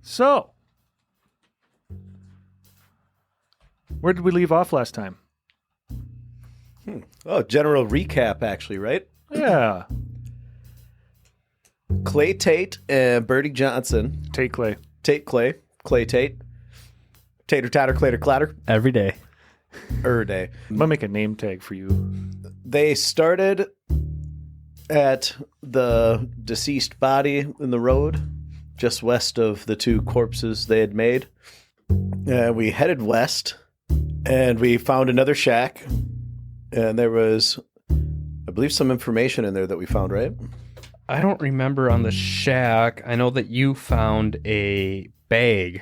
So, where did we leave off last time? Oh, general recap, actually, right? Yeah. Clay Tate and Birdie Johnson. Tate Clay. Tate Clay. Clay Tate. Tater Tatter Clatter Clatter. Every day. Day. I'm going to make a name tag for you. They started at the deceased body in the road, just west of the two corpses they had made. We headed west, and we found another shack, and there was, I believe, some information in there that we found, right? I don't remember on the shack. I know that you found a bag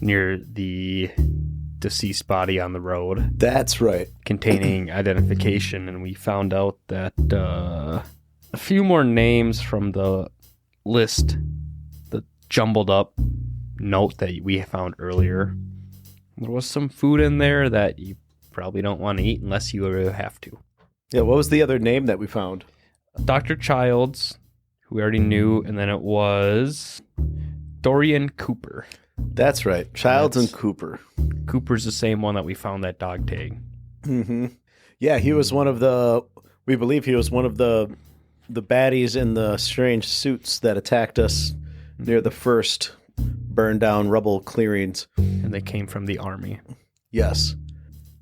near the deceased body on the road. That's right. Containing identification, and we found out that a few more names from the list, the jumbled up note that we found earlier. There was some food in there that you probably don't want to eat unless you have to. Yeah, what was the other name that we found? Dr. Childs, who we already knew, and then it was Dorian Cooper. That's right. Childs and Cooper. Cooper's the same one that we found that dog tag. Mm-hmm. Yeah, he was one of the, we believe he was one of the baddies in the strange suits that attacked us near the first burned down rubble clearings. And they came from the army. Yes.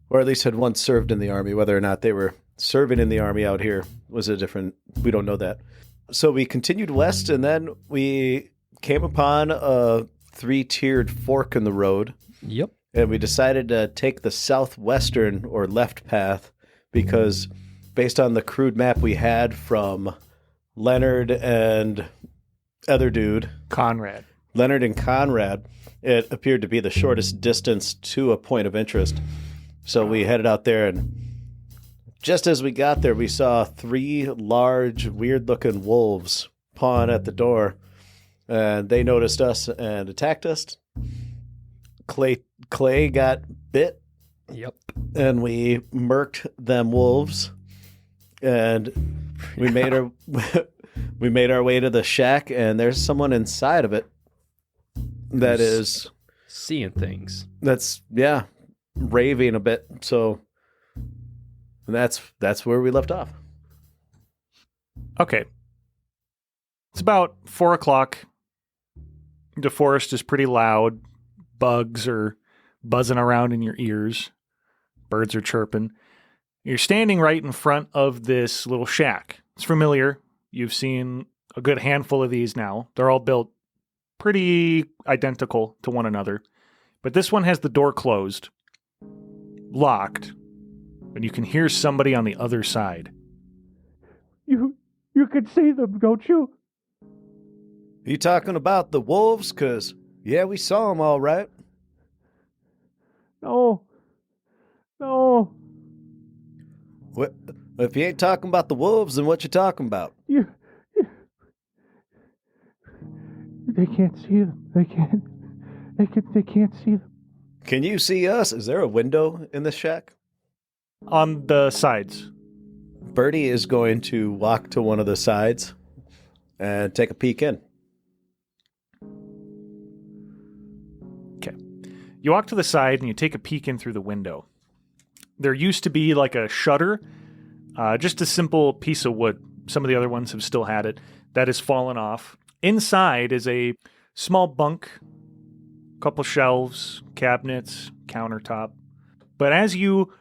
Or at least had once served in the army. Whether or not they were serving in the army out here was a different, we don't know that. So we continued west, and then we came upon a 3-tiered fork in the road. Yep. And we decided to take the southwestern or left path because based on the crude map we had from Leonard and other dude, Leonard and Conrad, it appeared to be the shortest distance to a point of interest. So we headed out there, and just as we got there, we saw 3 large, weird-looking wolves pawing at the door. And they noticed us and attacked us. Clay got bit. Yep. And we murked them wolves. And we made our way to the shack, and there's someone inside of it that is seeing things. That's raving a bit. So that's where we left off. Okay. It's about 4:00. The forest is pretty loud. Bugs are buzzing around in your ears. Birds are chirping. You're standing right in front of this little shack. It's familiar. You've seen a good handful of these now. They're all built pretty identical to one another. But this one has the door closed, locked, and you can hear somebody on the other side. You can see them, don't you? You talking about the wolves? 'Cause, yeah, we saw them all right. No. What? If you ain't talking about the wolves, then what you talking about? They can't see them. They can't see them. Can you see us? Is there a window in this shack? On the sides. Birdie is going to walk to one of the sides and take a peek in. Okay. You walk to the side and you take a peek in through the window. There used to be like a shutter, just a simple piece of wood. Some of the other ones have still had it. That has fallen off. Inside is a small bunk, couple shelves, cabinets, countertop. But as you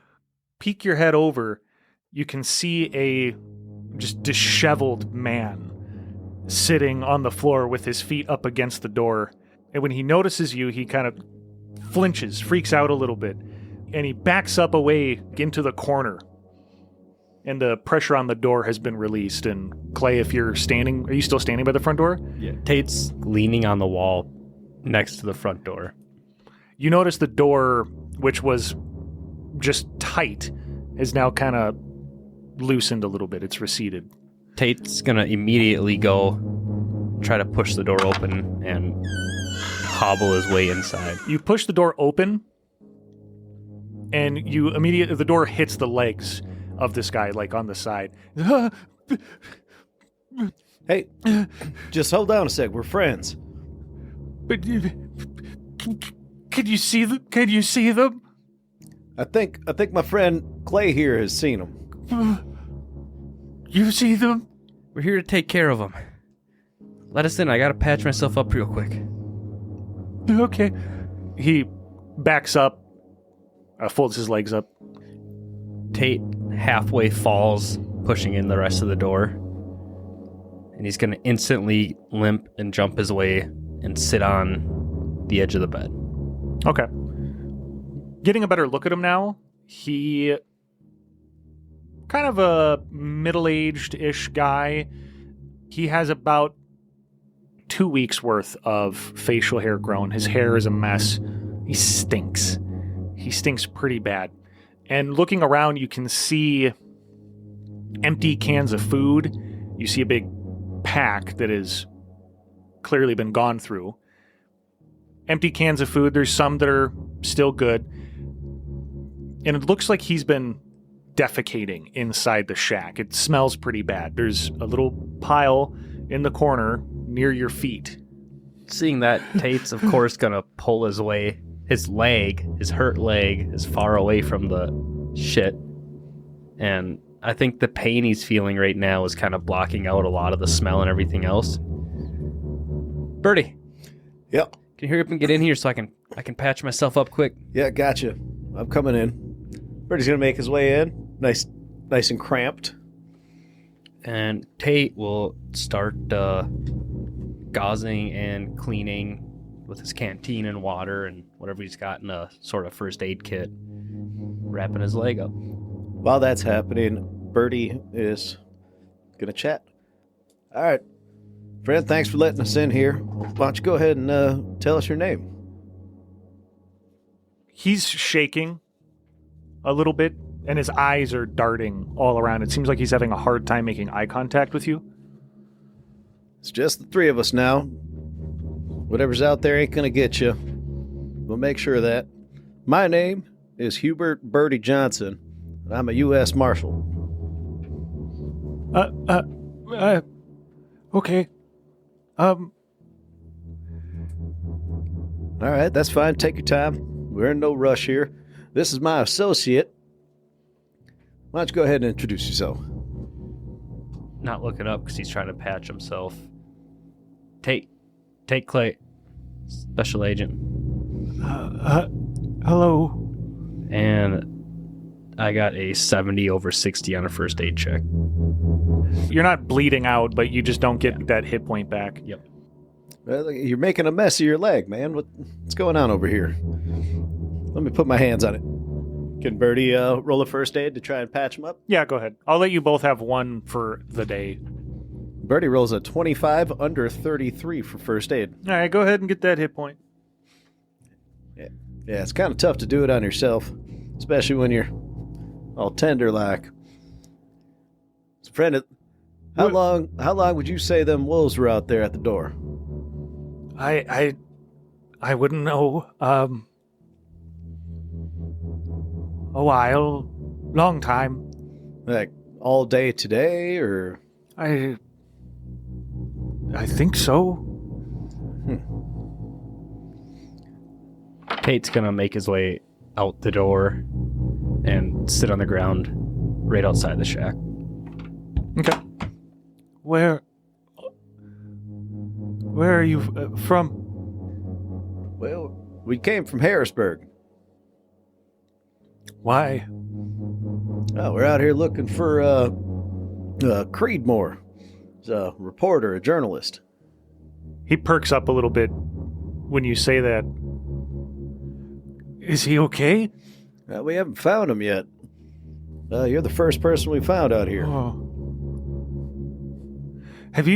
peek your head over, you can see a just disheveled man sitting on the floor with his feet up against the door. And when he notices you, he kind of flinches, freaks out a little bit, and he backs up away into the corner. And the pressure on the door has been released. And Clay, if you're standing, are you still standing by the front door? Yeah. Tate's leaning on the wall next to the front door. You notice the door, which was just tight, is now kind of loosened a little bit. It's receded. Tate's going to immediately go try to push the door open and hobble his way inside. You push the door open, and the door hits the legs of this guy, like on the side. Hey, just hold on a sec. We're friends. But can you see them? Can you see them? I think my friend Clay here has seen them. You see them? We're here to take care of them. Let us in. I gotta patch myself up real quick. Okay. He backs up, folds his legs up. Tate halfway falls, pushing in the rest of the door. And he's gonna instantly limp and jump his way and sit on the edge of the bed. Okay. Getting a better look at him now, he kind of a middle-aged-ish guy. He has about 2 weeks worth of facial hair grown. His hair is a mess. He stinks. He stinks pretty bad. And looking around, you can see empty cans of food. You see a big pack that has clearly been gone through. Empty cans of food. There's some that are still good. And it looks like he's been defecating inside the shack. It smells pretty bad. There's a little pile in the corner near your feet. Seeing that, Tate's of course gonna pull his hurt leg, as far away from the shit. And I think the pain he's feeling right now is kind of blocking out a lot of the smell and everything else. Birdie. Yep. Can you hurry up and get in here so I can patch myself up quick? Yeah, gotcha. I'm coming in. Birdie's gonna make his way in. Nice and cramped. And Tate will start gauzing and cleaning with his canteen and water and whatever he's got in a sort of first aid kit, wrapping his leg up. While that's happening, Birdie is gonna chat. All right, friend, thanks for letting us in here. Why don't you go ahead and tell us your name? He's shaking a little bit, and his eyes are darting all around. It seems like he's having a hard time making eye contact with you. It's just the three of us now. Whatever's out there ain't gonna get you. We'll make sure of that. My name is Hubert Birdie Johnson, and I'm a U.S. Marshal. Okay. All right, that's fine. Take your time. We're in no rush here. This is my associate. Why don't you go ahead and introduce yourself? Not looking up because he's trying to patch himself. Tate Clay, special agent. Hello. And I got a 70 over 60 on a first aid check. You're not bleeding out, but you just don't get that hit point back. Yep. Well, you're making a mess of your leg, man. What's going on over here? Let me put my hands on it. Can Birdie roll a first aid to try and patch him up? Yeah, go ahead. I'll let you both have one for the day. Birdie rolls a 25 under 33 for first aid. All right, go ahead and get that hit point. Yeah, it's kind of tough to do it on yourself, especially when you're all tender like. So, friend, how long would you say them wolves were out there at the door? I wouldn't know. A while, long time. Like all day today, or? I think so. Tate's gonna make his way out the door and sit on the ground right outside the shack. Okay. Where are you from? Well, we came from Harrisburg. Why? Oh, we're out here looking for Creedmoor. He's a reporter, a journalist. He perks up a little bit when you say that. Is he okay? We haven't found him yet. You're the first person we found out here. Oh. Have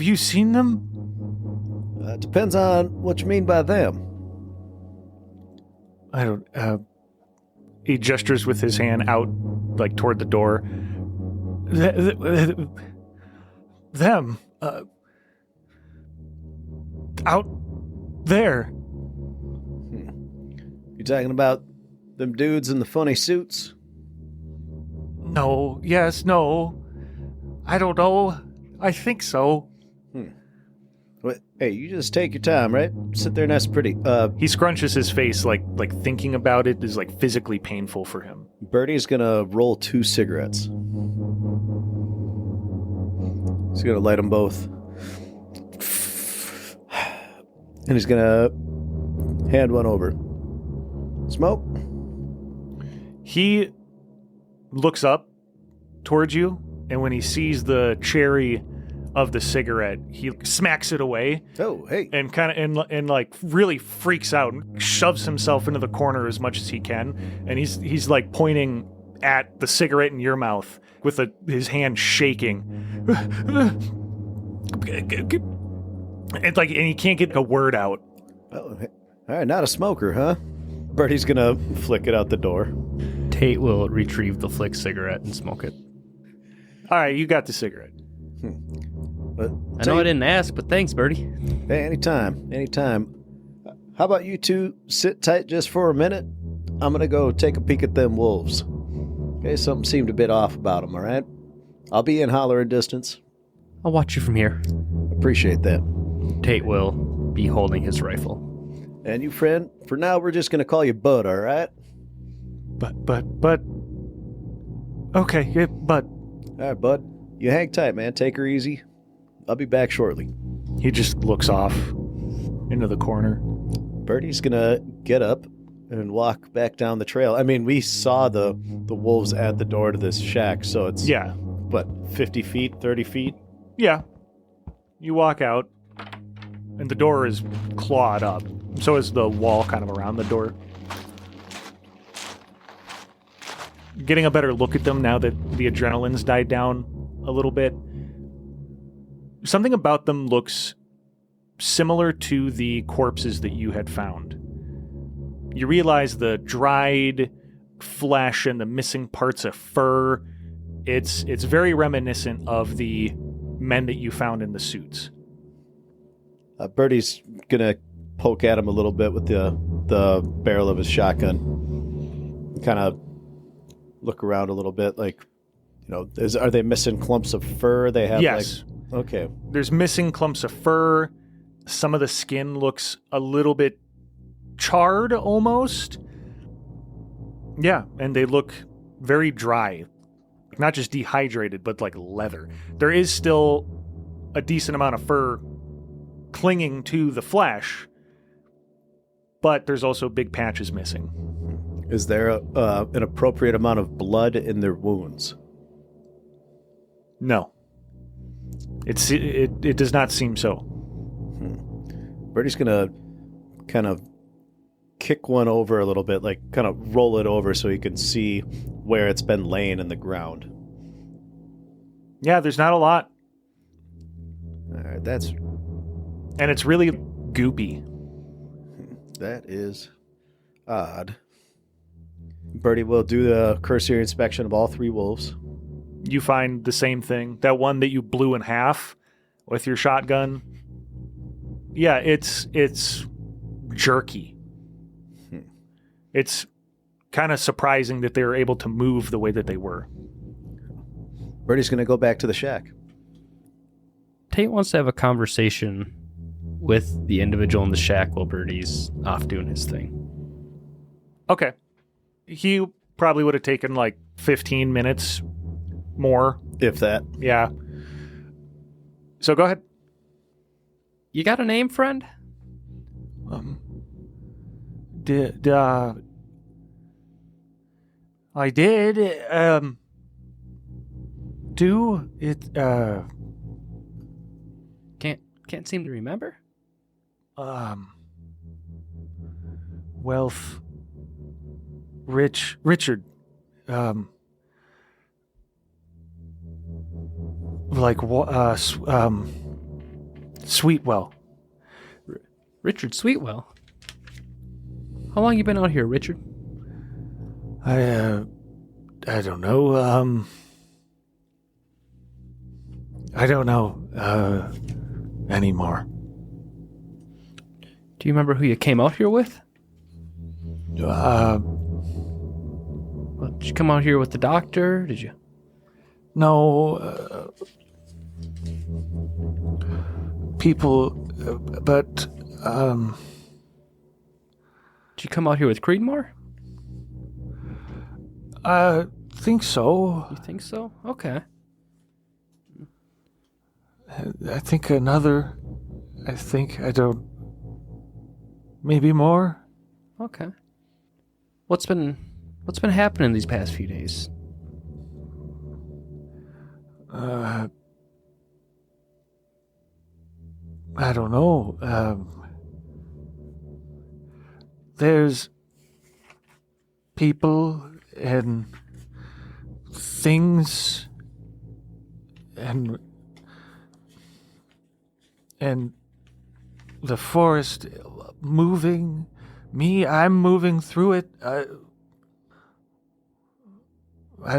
you seen them? Depends on what you mean by them. I don't. He gestures with his hand out, like toward the door. Them. Out there. You talking about them dudes in the funny suits? No. Yes. No. I don't know. I think so. What? Hey, you just take your time, right? Sit there and that's pretty. He scrunches his face like thinking about it is like physically painful for him. Birdie's gonna roll 2 cigarettes. He's gonna light them both. And he's gonna hand one over. Smoke? He looks up towards you, and when he sees the cherry of the cigarette, he smacks it away. Oh, hey. And kind of and like really freaks out and shoves himself into the corner as much as he can, and he's like pointing at the cigarette in your mouth with his hand shaking. And he can't get a word out. Oh, all right, not a smoker, huh? Birdie's gonna flick it out the door. Tate will retrieve the flick cigarette and smoke it. All right, you got the cigarette. But I know I didn't ask, but thanks, Birdie. Hey, anytime. How about you two sit tight just for a minute? I'm gonna go take a peek at them wolves. Okay, something seemed a bit off about them, all right? I'll be in hollering distance. I'll watch you from here. Appreciate that. Tate will be holding his rifle. And you, friend, for now we're just gonna call you Bud, all right? But. Okay, yeah, but. All right, Bud. You hang tight, man. Take her easy. I'll be back shortly. He just looks off into the corner. Birdie's gonna get up and walk back down the trail. I mean, we saw the wolves at the door to this shack, so it's, Yeah. what, 50 feet, 30 feet? Yeah. You walk out, and the door is clawed up. So is the wall kind of around the door. Getting a better look at them now that the adrenaline's died down a little bit. Something about them looks similar to the corpses that you had found. You realize the dried flesh and the missing parts of fur. It's very reminiscent of the men that you found in the suits. Birdie's gonna poke at him a little bit with the barrel of his shotgun. Kind of look around a little bit, like, you know, are they missing clumps of fur? They have, yes. like, okay. There's missing clumps of fur. Some of the skin looks a little bit charred almost. Yeah, and they look very dry. Not just dehydrated, but like leather. There is still a decent amount of fur clinging to the flesh, but there's also big patches missing. Is there an appropriate amount of blood in their wounds? No. It does not seem so. Birdie's gonna kind of kick one over a little bit, like kind of roll it over so he can see where it's been laying in the ground. Yeah, there's not a lot. All right, that's... And it's really goopy. That is odd. Birdie will do the cursory inspection of all 3 wolves. You find the same thing. That one that you blew in half with your shotgun. Yeah, it's jerky. It's kind of surprising that they were able to move the way that they were. Birdie's going to go back to the shack. Tate wants to have a conversation with the individual in the shack while Birdie's off doing his thing. Okay. He probably would have taken like 15 minutes more. If that. Yeah. So go ahead. You got a name, friend? I did. Do it. Can't seem to remember. Wealth. Richard. Sweetwell. Richard Sweetwell. How long you been out here, Richard? I don't know. I don't know anymore. Do you remember who you came out here with? Well, did you come out here with the doctor? Did you? No. People But, Did you come out here with Creedmoor? I think so. You think so? Okay. I think another. I don't. Maybe more? Okay. What's been happening these past few days? I don't know. There's people and things and the forest moving. I'm moving through it. I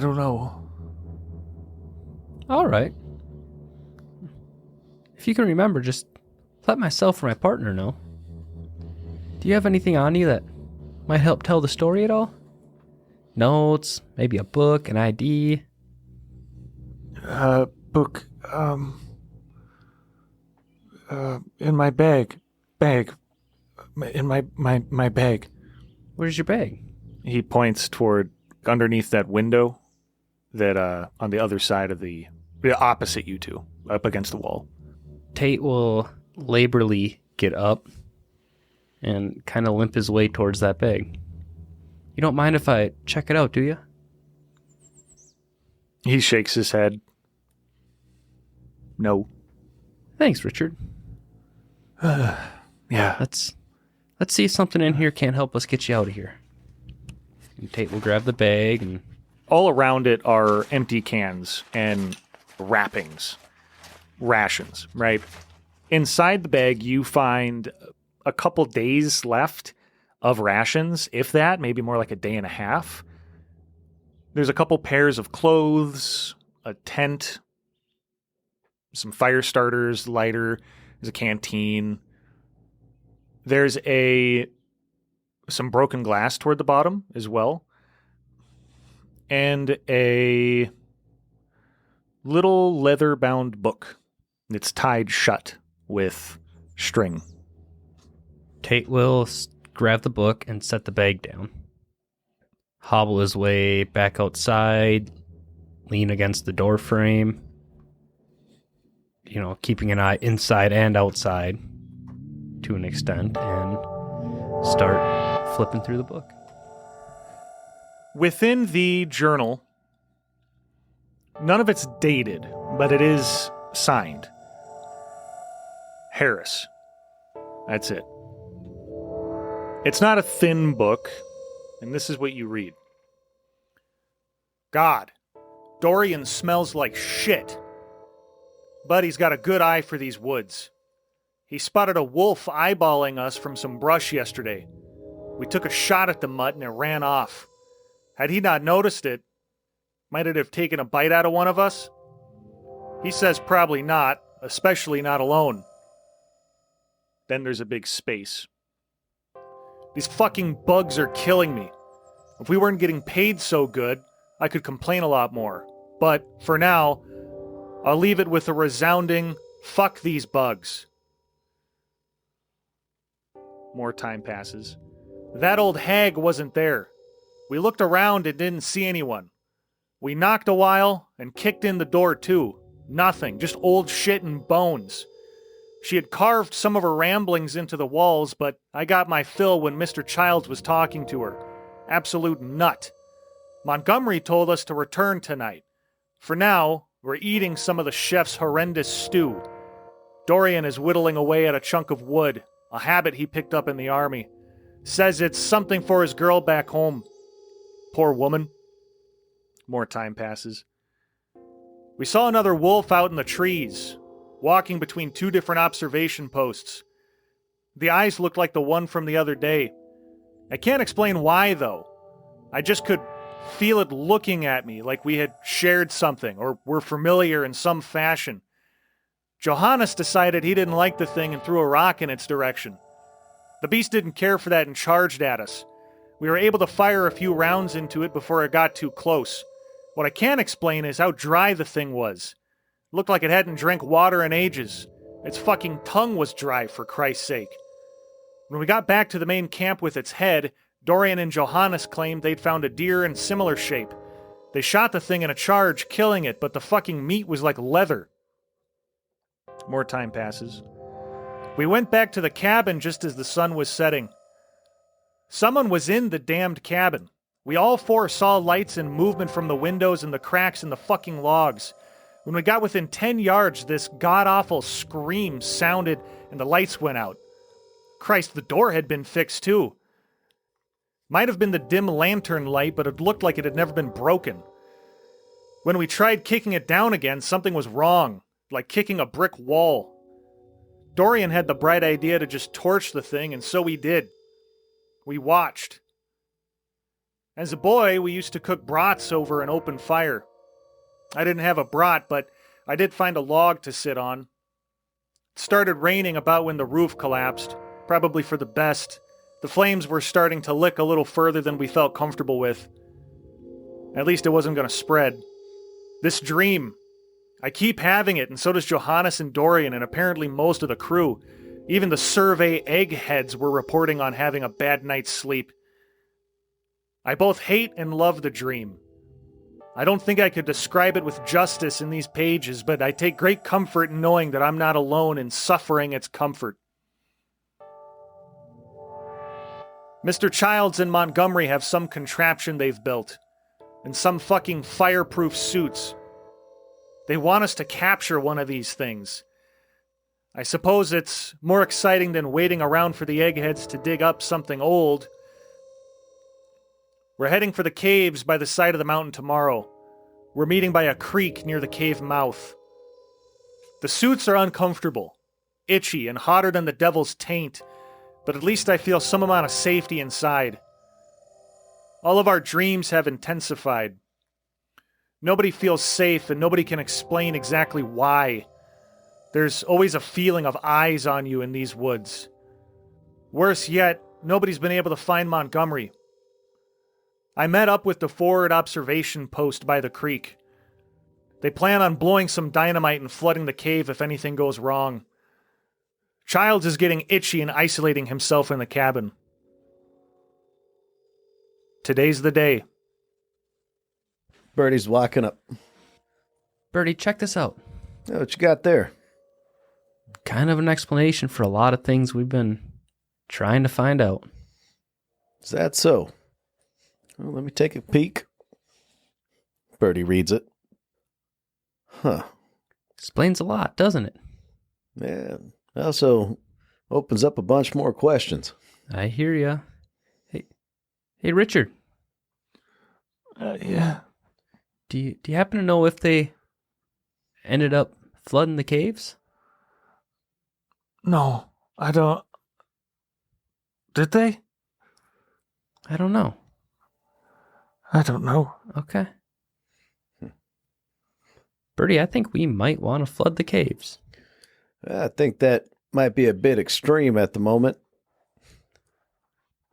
don't know. All right. If you can remember, just let myself or my partner know. Do you have anything on you that might help tell the story at all? Notes, maybe a book, an ID? Book, in my bag. In my bag. Where's your bag? He points toward underneath that window that, on the other side of the opposite you two, up against the wall. Tate will laboriously get up and kind of limp his way towards that bag. You don't mind if I check it out, do you? He shakes his head. No. Thanks, Richard. Yeah. Let's see if something in here can't help us get you out of here. And Tate will grab the bag and... All around it are empty cans and wrappings. Rations, right? Inside the bag, you find a couple days left of rations, if that, maybe more like a day and a half. There's a couple pairs of clothes, a tent, some fire starters, lighter, there's a canteen. There's some broken glass toward the bottom as well. And a little leather-bound book. It's tied shut with string. Tate will grab the book and set the bag down. Hobble his way back outside, lean against the door frame, keeping an eye inside and outside to an extent, and start flipping through the book. Within the journal, none of it's dated, but it is signed. Harris. That's it. It's not a thin book, and this is what you read. God, Dorian smells like shit, but he's got a good eye for these woods. He spotted a wolf eyeballing us from some brush yesterday. We took a shot at the mutt and it ran off. Had he not noticed it, might it have taken a bite out of one of us? He says probably not, especially not alone. Then there's a big space. These fucking bugs are killing me. If we weren't getting paid so good, I could complain a lot more. But for now, I'll leave it with a resounding, fuck these bugs. More time passes. That old hag wasn't there. We looked around and didn't see anyone. We knocked a while and kicked in the door too. Nothing, just old shit and bones. She had carved some of her ramblings into the walls, but I got my fill when Mr. Childs was talking to her. Absolute nut. Montgomery told us to return tonight. For now, we're eating some of the chef's horrendous stew. Dorian is whittling away at a chunk of wood, a habit he picked up in the army. Says it's something for his girl back home. Poor woman. More time passes. We saw another wolf out in the trees, walking between two different observation posts. The eyes looked like the one from the other day. I can't explain why, though. I just could feel it looking at me like we had shared something or were familiar in some fashion. Johannes decided he didn't like the thing and threw a rock in its direction. The beast didn't care for that and charged at us. We were able to fire a few rounds into it before it got too close. What I can't explain is how dry the thing was. It looked like it hadn't drank water in ages. Its fucking tongue was dry, for Christ's sake. When we got back to the main camp with its head, Dorian and Johannes claimed they'd found a deer in similar shape. They shot the thing in a charge, killing it, but the fucking meat was like leather. More time passes. We went back to the cabin just as the sun was setting. Someone was in the damned cabin. We all four saw lights and movement from the windows and the cracks in the fucking logs. When we got within 10 yards, this god-awful scream sounded and the lights went out. Christ, the door had been fixed too. Might have been the dim lantern light, but it looked like it had never been broken. When we tried kicking it down again, something was wrong, like kicking a brick wall. Dorian had the bright idea to just torch the thing, and so we did. We watched. As a boy, we used to cook brats over an open fire. I didn't have a brat, but I did find a log to sit on. It started raining about when the roof collapsed, probably for the best. The flames were starting to lick a little further than we felt comfortable with. At least it wasn't going to spread. This dream, I keep having it, and so does Johannes and Dorian, and apparently most of the crew. Even the survey eggheads were reporting on having a bad night's sleep. I both hate and love the dream. I don't think I could describe it with justice in these pages, but I take great comfort in knowing that I'm not alone in suffering its comfort. Mr. Childs and Montgomery have some contraption they've built, and some fucking fireproof suits. They want us to capture one of these things. I suppose it's more exciting than waiting around for the eggheads to dig up something old. We're heading for the caves by the side of the mountain tomorrow. We're meeting by a creek near the cave mouth. The suits are uncomfortable, itchy, and hotter than the devil's taint, but at least I feel some amount of safety inside. All of our dreams have intensified. Nobody feels safe, and nobody can explain exactly why. There's always a feeling of eyes on you in these woods. Worse yet, nobody's been able to find Montgomery. I met up with the forward observation post by the creek. They plan on blowing some dynamite and flooding the cave if anything goes wrong. Childs is getting itchy and isolating himself in the cabin. Today's the day. Birdie's walking up. Birdie, check this out. Oh, what you got there? Kind of an explanation for a lot of things we've been trying to find out. Is that so? Well, let me take a peek. Birdie reads it. Huh. Explains a lot, doesn't it? Yeah. Also opens up a bunch more questions. I hear ya. Hey, Richard. Yeah. Do you happen to know if they ended up flooding the caves? No, I don't. Did they? I don't know. I don't know. Okay. Birdie, I think we might want to flood the caves. I think that might be a bit extreme at the moment.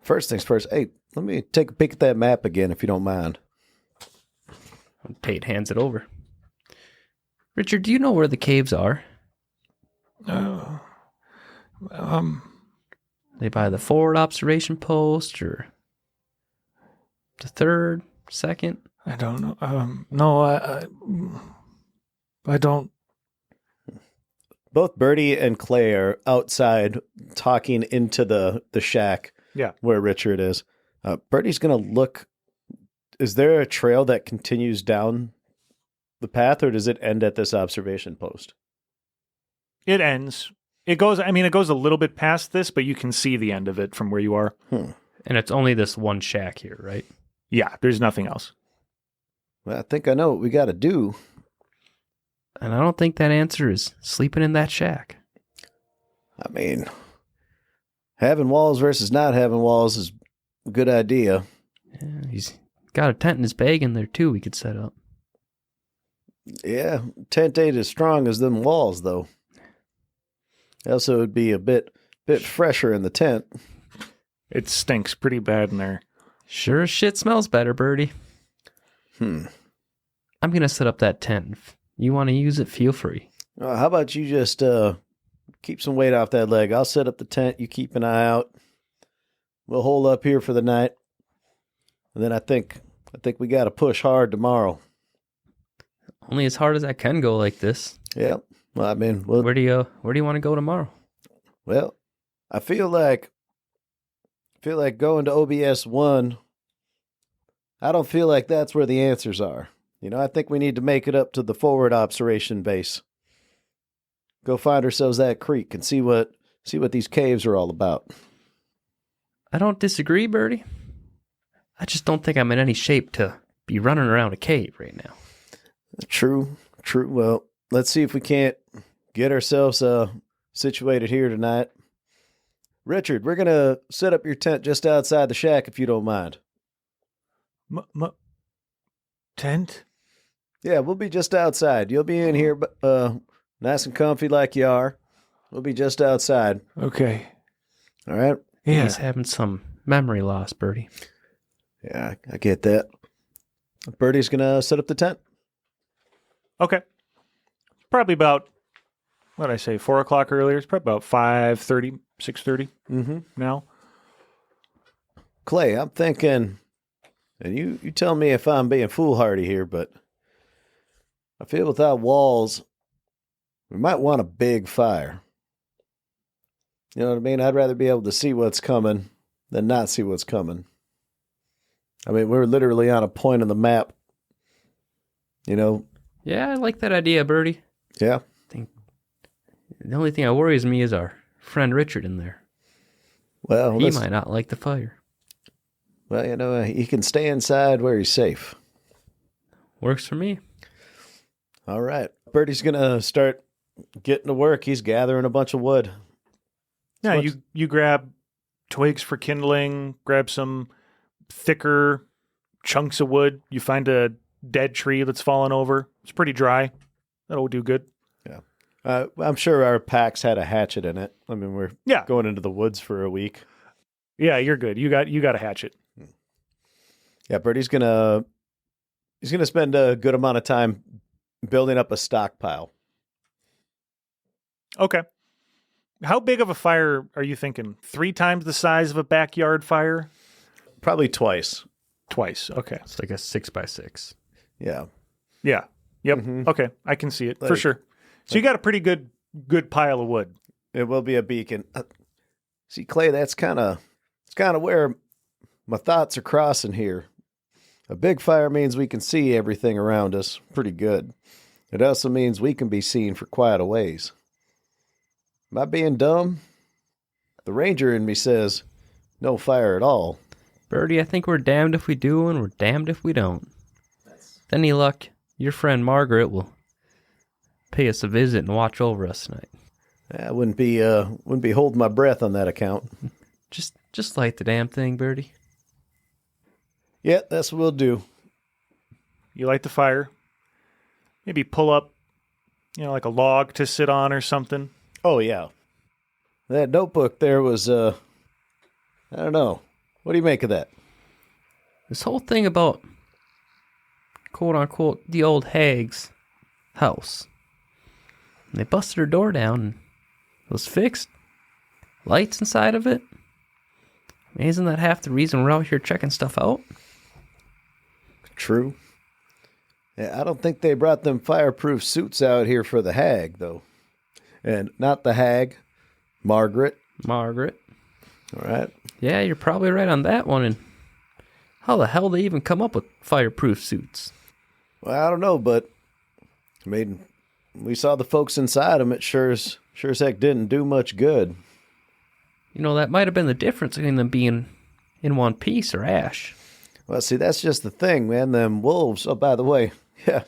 First things first. Hey, let me take a peek at that map again, if you don't mind. Tate hands it over. Richard, do you know where the caves are? They by the forward observation post or the third, second? I don't know. No, I don't. Both Birdie and Clay are outside talking into the shack where Richard is. Birdie's going to look. Is there a trail that continues down the path, or does it end at this observation post? It ends. It goes a little bit past this, but you can see the end of it from where you are. And it's only this one shack here, right? Yeah, there's nothing else. Well, I think I know what we got to do. And I don't think that answer is sleeping in that shack. I mean, having walls versus not having walls is a good idea. Yeah, he's got a tent in his bag in there, too, we could set up. Yeah, tent ain't as strong as them walls, though. Also, it'd be a bit fresher in the tent. It stinks pretty bad in there. Sure as shit smells better, Birdie. I'm going to set up that tent. If you want to use it, feel free. How about you just keep some weight off that leg. I'll set up the tent. You keep an eye out. We'll hole up here for the night. And then I think we got to push hard tomorrow. Only as hard as I can go like this. Yeah. Well, I mean, Where do you want to go tomorrow? Well, I feel like going to OBS 1. I don't feel like that's where the answers are. I think we need to make it up to the forward observation base. Go find ourselves that creek and see what these caves are all about. I don't disagree, Birdie. I just don't think I'm in any shape to be running around a cave right now. True. Well, let's see if we can't get ourselves situated here tonight. Richard, we're going to set up your tent just outside the shack if you don't mind. Tent? Yeah, we'll be just outside. You'll be in here nice and comfy like you are. We'll be just outside. Okay. All right? Yeah. He's having some memory loss, Birdie. Yeah, I get that. Birdie's going to set up the tent. Okay. Probably about, what did I say, 4 o'clock earlier? It's probably about 5:30, 6:30 now. Clay, I'm thinking, and you tell me if I'm being foolhardy here, but I feel without walls, we might want a big fire. You know what I mean? I'd rather be able to see what's coming than not see what's coming. I mean, we're literally on a point on the map. Yeah, I like that idea, Birdie. Yeah. The only thing that worries me is our friend Richard in there. Well, he might not like the fire. Well, he can stay inside where he's safe. Works for me. All right. Birdie's going to start getting to work. He's gathering a bunch of wood. Yeah, you grab twigs for kindling, grab some thicker chunks of wood. You find a dead tree that's fallen over. It's pretty dry. That'll do good. Yeah. I'm sure our packs had a hatchet in it. I mean, we're going into the woods for a week. Yeah, you're good. You got a hatchet. Yeah, Birdie's gonna spend a good amount of time building up a stockpile. Okay. How big of a fire are you thinking? 3 times the size of a backyard fire? Probably twice. Twice. Okay. It's like a 6x6. Yeah. Yeah. Yep. Mhm. Okay. I can see it for sure. So you got a pretty good pile of wood. It will be a beacon. See, Clay, it's kind of where my thoughts are crossing here. A big fire means we can see everything around us pretty good. It also means we can be seen for quite a ways. Am I being dumb? The ranger in me says no fire at all. Birdie, I think we're damned if we do and we're damned if we don't. With any luck, your friend Margaret will pay us a visit and watch over us tonight. I wouldn't be holding my breath on that account. Just light the damn thing, Birdie. Yeah, that's what we'll do. You light the fire. Maybe pull up, like a log to sit on or something. Oh, yeah. That notebook there was, I don't know. What do you make of that? This whole thing about, quote-unquote, the old hag's house. And they busted her door down and it was fixed. Lights inside of it. I mean, isn't that half the reason we're out here checking stuff out? True. Yeah, I don't think they brought them fireproof suits out here for the hag, though. And not the hag, Margaret. Margaret. All right. Yeah, you're probably right on that one. And how the hell they even come up with fireproof suits? Well, I don't know, but I mean, we saw the folks inside them. It sure as heck didn't do much good. That might have been the difference between them being in one piece or ash. Well, see, that's just the thing, man. Them wolves. Oh, by the way, yeah,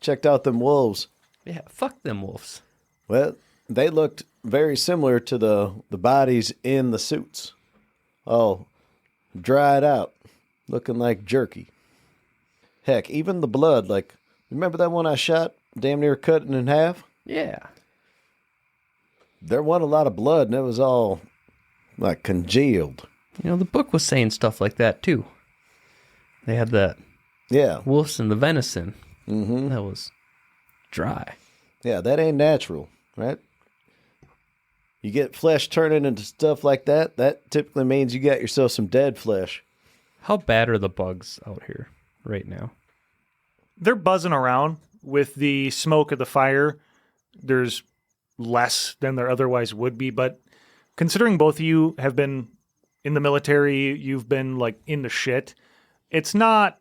checked out them wolves. Yeah, fuck them wolves. Well, they looked very similar to the bodies in the suits. Oh, dried out, looking like jerky. Heck, even the blood, remember that one I shot, damn near cut it in half? Yeah. There wasn't a lot of blood, and it was all, congealed. The book was saying stuff like that, too. They had that wolves and the venison. Mm-hmm. That was dry. Yeah, that ain't natural, right? you get flesh turning into stuff like that, that typically means you got yourself some dead flesh. How bad are the bugs out here right now? They're buzzing around with the smoke of the fire. There's less than there otherwise would be, but considering both of you have been in the military, you've been like into shit, it's not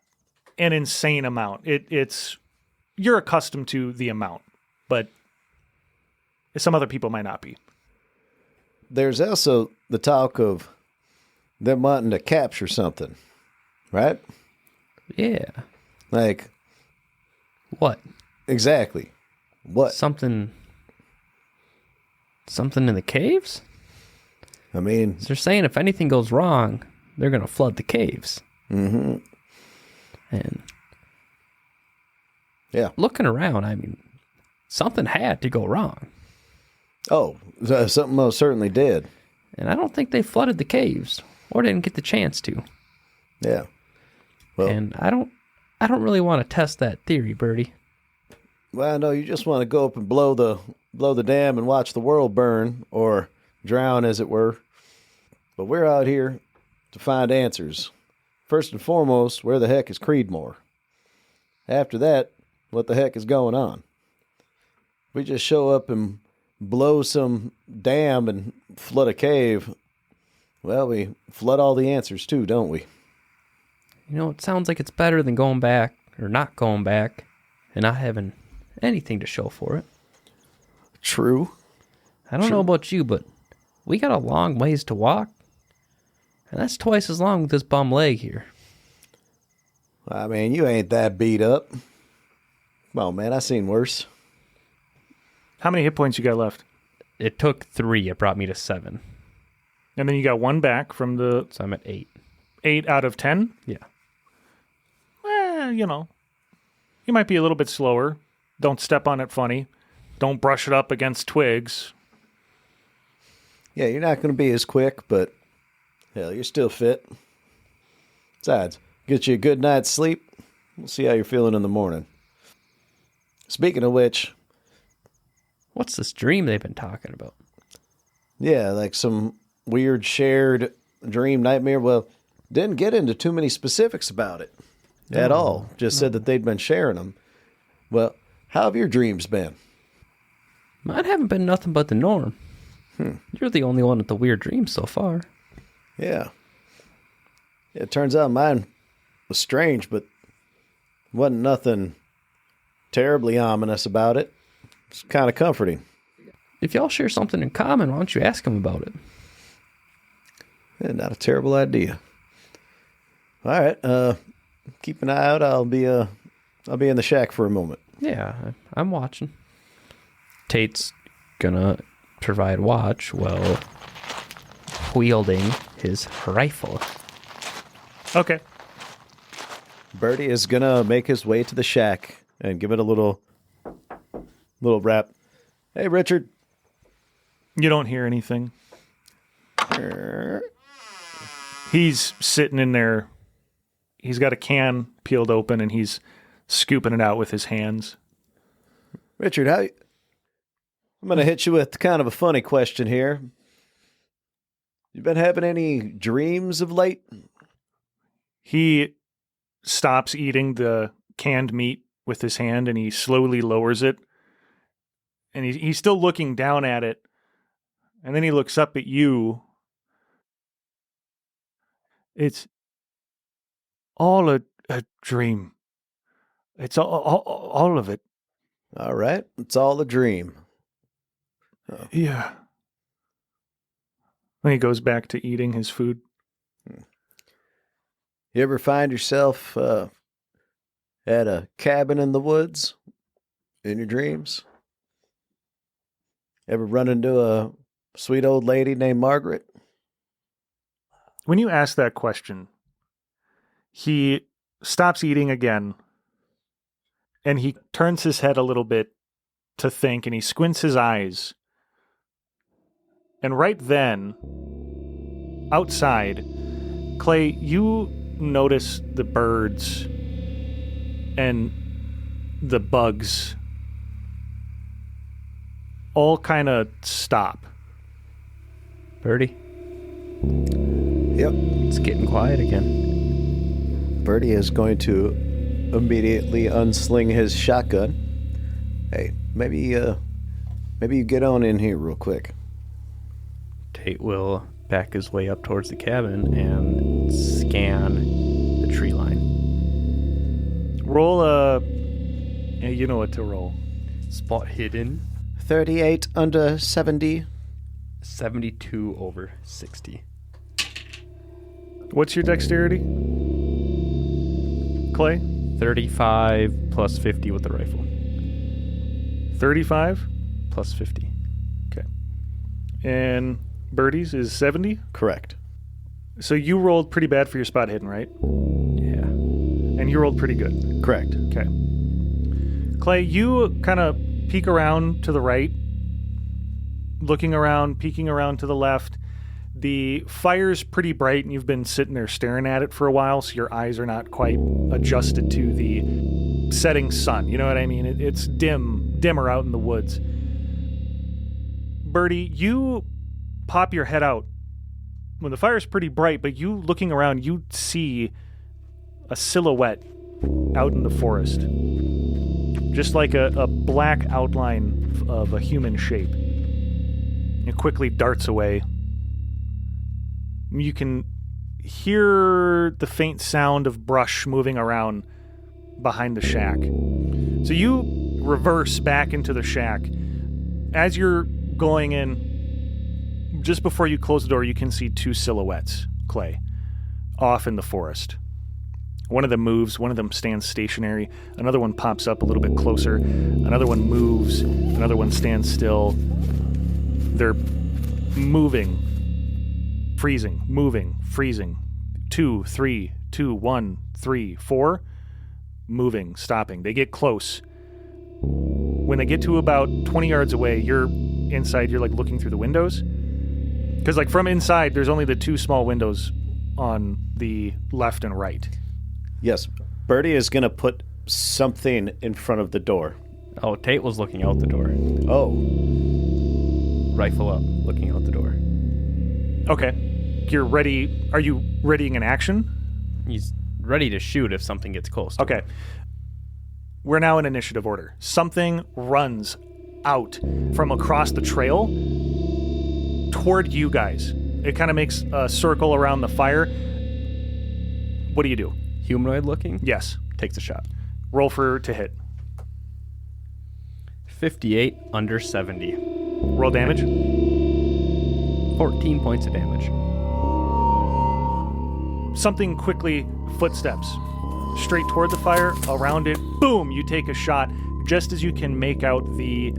an insane amount. It's you're accustomed to the amount, but some other people might not be. There's also the talk of them wanting to capture something, right? Yeah. Like, What? exactly. What? Something in the caves? I mean, They're saying if anything goes wrong, they're going to flood the caves. mm-hmm. And Yeah. looking around, I mean, something had to go wrong. Oh, something most certainly did. And I don't think they flooded the caves or didn't get the chance to. Yeah. Well, And I don't really want to test that theory, Birdie. well, no, you just want to go up and blow the dam and watch the world burn, or drown, as it were. But we're out here to find answers. First and foremost, where the heck is Creedmoor? After that, what the heck is going on? We just show up and blow some dam and flood a cave. Well, we flood all the answers too, don't we? You know, it sounds like it's better than going back or not going back and not having anything to show for it. True. I don't know about you, but we got a long ways to walk. And that's twice as long with this bum leg here. I mean, you ain't that beat up. Come on, man, I seen worse. How many hit points you got left? It took 3. It brought me to 7. And then you got 1 back from the So I'm at 8. 8 out of 10? Yeah. You know, you might be a little bit slower. Don't step on it funny. Don't brush it up against twigs. Yeah, you're not going to be as quick, but hell, you're still fit. Besides, get you a good night's sleep. We'll see how you're feeling in the morning. Speaking of which, What's this dream they've been talking about? yeah, like some weird shared dream nightmare. Well, didn't get into too many specifics about it at all. Just said that they'd been sharing them. Well, how have your dreams been? Mine haven't been nothing but the norm. You're the only one with the weird dreams so far. Yeah. It turns out mine was strange, but wasn't nothing terribly ominous about it. It's kind of comforting. If y'all share something in common, why don't you ask him about it? Yeah, not a terrible idea. All right, keep an eye out. I'll be in the shack for a moment. Yeah, I'm watching. Tate's gonna provide watch while wielding his rifle. Okay. Birdie is gonna make his way to the shack and give it a little rap. Hey, Richard. You don't hear anything. He's sitting in there. He's got a can peeled open and he's scooping it out with his hands. Richard, I'm going to hit you with kind of a funny question here. You been having any dreams of late? He stops eating the canned meat with his hand and he slowly lowers it. And he's still looking down at it. And then he looks up at you. It's all a dream. It's all of it. All right. It's all a dream. Oh. Yeah. Then he goes back to eating his food. You ever find yourself at a cabin in the woods in your dreams? Ever run into a sweet old lady named Margaret? When you ask that question, he stops eating again and he turns his head a little bit to think and he squints his eyes. And right then, outside, Clay, you notice the birds and the bugs all kind of stop. Birdie, Yep. it's getting quiet again. Birdie is going to immediately unsling his shotgun. Hey, maybe you get on in here real quick. Tate will back his way up towards the cabin and scan the tree line. Roll yeah, you know what to roll. Spot hidden. 38 under 70. 72 over 60. What's your dexterity, Clay? 35 plus 50 with the rifle. 35? Plus 50. Okay. And Birdie's is 70? Correct. So you rolled pretty bad for your spot hidden, right? Yeah. And you rolled pretty good. Correct. Okay. Clay, you kind of peek around to the right, looking around, peeking around to the left. The fire's pretty bright, and you've been sitting there staring at it for a while, so your eyes are not quite adjusted to the setting sun. You know what I mean? It's dimmer out in the woods. Birdie, you pop your head out when the fire's pretty bright, but you looking around, you see a silhouette out in the forest. Just like a black outline of a human shape. It quickly darts away. You can hear the faint sound of brush moving around behind the shack. So you reverse back into the shack. As you're going in, just before you close the door, you can see two silhouettes, Clay, off in the forest. One of them moves, one of them stands stationary, another one pops up a little bit closer, another one moves, another one stands still. They're moving, freezing, moving, freezing. 2, 3, 2, 1, 3, 4. Moving, stopping. They get close. When they get to about 20 yards away, you're inside, you're like looking through the windows. Because like from inside, there's only the two small windows on the left and right. Yes, Birdie is going to put something in front of the door. Oh, Tate was looking out the door. Oh. Rifle up, looking out the door. Okay. You're ready. Are you readying an action? He's ready to shoot if something gets close to Okay. him. We're now in initiative order. Something runs out from across the trail toward you guys. It kind of makes a circle around the fire. What do you do? Humanoid looking? Yes. Takes a shot. Roll to hit. 58 under 70. Roll damage. 14 points of damage. Something quickly, footsteps, straight toward the fire, around it, boom, you take a shot just as you can make out the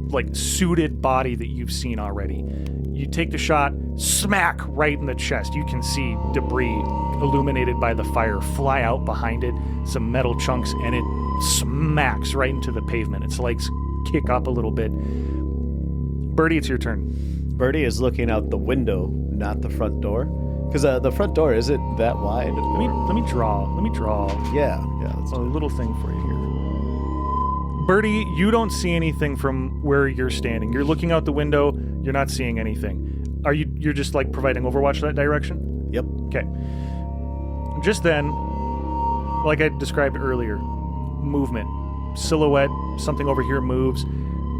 like suited body that you've seen already. You take the shot, smack right in the chest. You can see debris illuminated by the fire fly out behind it, some metal chunks, and it smacks right into the pavement. Its legs kick up a little bit. Birdie, it's your turn. Birdie is looking out the window, not the front door. Because the front door isn't that wide. Let me draw. Yeah. That's A little thing for you here. Birdie, you don't see anything from where you're standing. You're looking out the window. You're not seeing anything. You're just like providing overwatch that direction? Yep. Okay. Just then, like I described earlier, movement. Silhouette, something over here moves,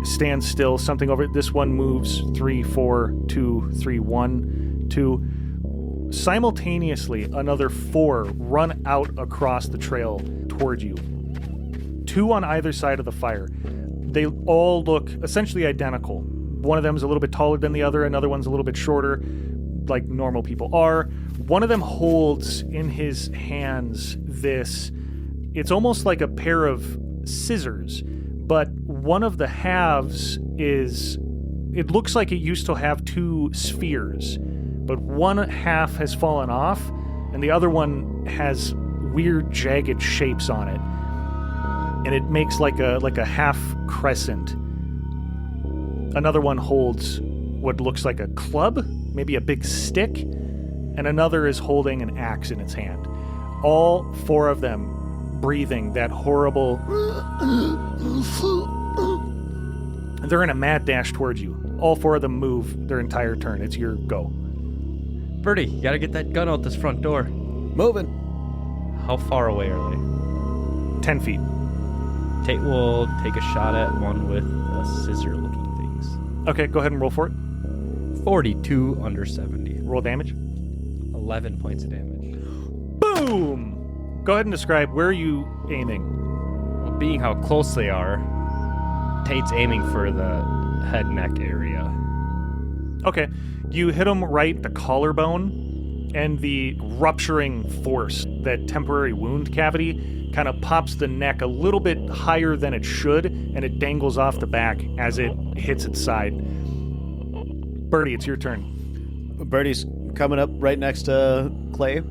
stands still, something over, this one moves, 3, 4, 2, 3, 1, 2. Simultaneously, another 4 run out across the trail toward you. 2 on either side of the fire. They all look essentially identical. One of them is a little bit taller than the other, another one's a little bit shorter, like normal people are. One of them holds in his hands this, it's almost like a pair of scissors, but one of the halves is, it looks like it used to have 2 spheres, but one half has fallen off, and the other one has weird jagged shapes on it, and it makes like a half crescent. Another one holds what looks like a club, maybe a big stick, and another is holding an axe in its hand. All 4 of them breathing that horrible... They're in a mad dash towards you. all four of them move their entire turn. It's your go. Birdie, you gotta get that gun out this front door. Moving. How far away are they? 10 feet. Tate will take a shot at one with scissor-looking things. Okay, go ahead and roll for it. 42 under 70. Roll damage. 11 points of damage. Boom! Go ahead and describe, where are you aiming? Well, being how close they are, Tate's aiming for the head neck area. Okay, you hit him right the collarbone, and the rupturing force, that temporary wound cavity, kind of pops the neck a little bit higher than it should, and it dangles off the back as it hits its side. Birdie, it's your turn. Birdie's coming up right next to Clay.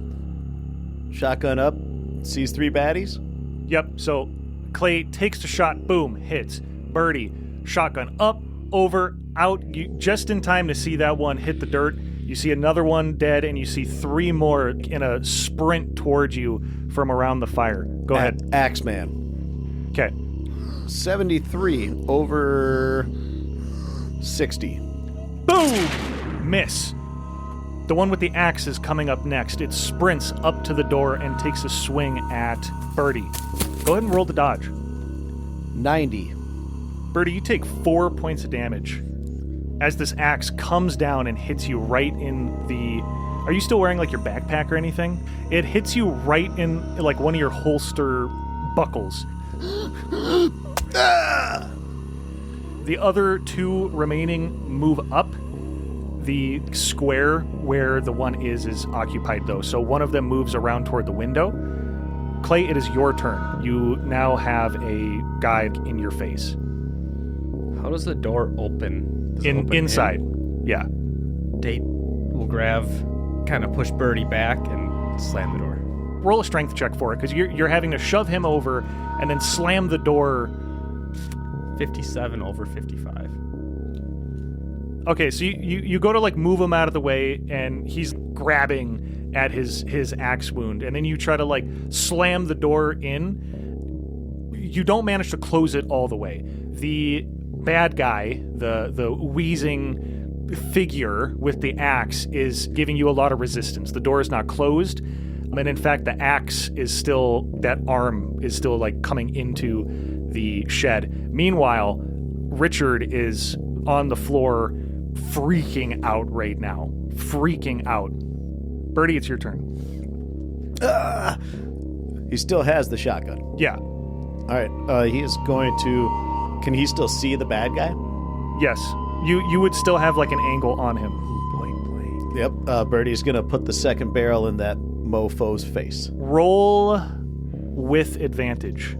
Shotgun up, sees 3 baddies. Yep, so Clay takes the shot, boom, hits. Birdie, shotgun up, over, out, you just in time to see that one hit the dirt. You see another one dead, and you see 3 more in a sprint towards you from around the fire. Go ahead. Axeman. Okay. 73 over 60. Boom! Miss. The one with the axe is coming up next. It sprints up to the door and takes a swing at Birdie. Go ahead and roll the dodge. 90. Birdie, you take 4 points of damage as this axe comes down and hits you right in the... Are you still wearing, like, your backpack or anything? It hits you right in, like, one of your holster buckles. The other 2 remaining move up. The square where the one is occupied, though. So one of them moves around toward the window. Clay, it is your turn. You now have a guy in your face. How does the door open? Does it open Inside. Yeah. Tate will kind of push Birdie back and slam the door. Roll a strength check for it, because you're having to shove him over and then slam the door. 57 over 55. Okay, so you go to, like, move him out of the way, and he's grabbing at his axe wound, and then you try to, like, slam the door in. You don't manage to close it all the way. The bad guy, the wheezing figure with the axe, is giving you a lot of resistance. The door is not closed, and in fact, the axe is still, that arm is still, like, coming into the shed. Meanwhile, Richard is on the floor, freaking out right now. Freaking out. Birdie, it's your turn. He still has the shotgun. Yeah. All right. He is going to... Can he still see the bad guy? Yes. You would still have, like, an angle on him. Yep. Birdie's going to put the second barrel in that mofo's face. Roll with advantage.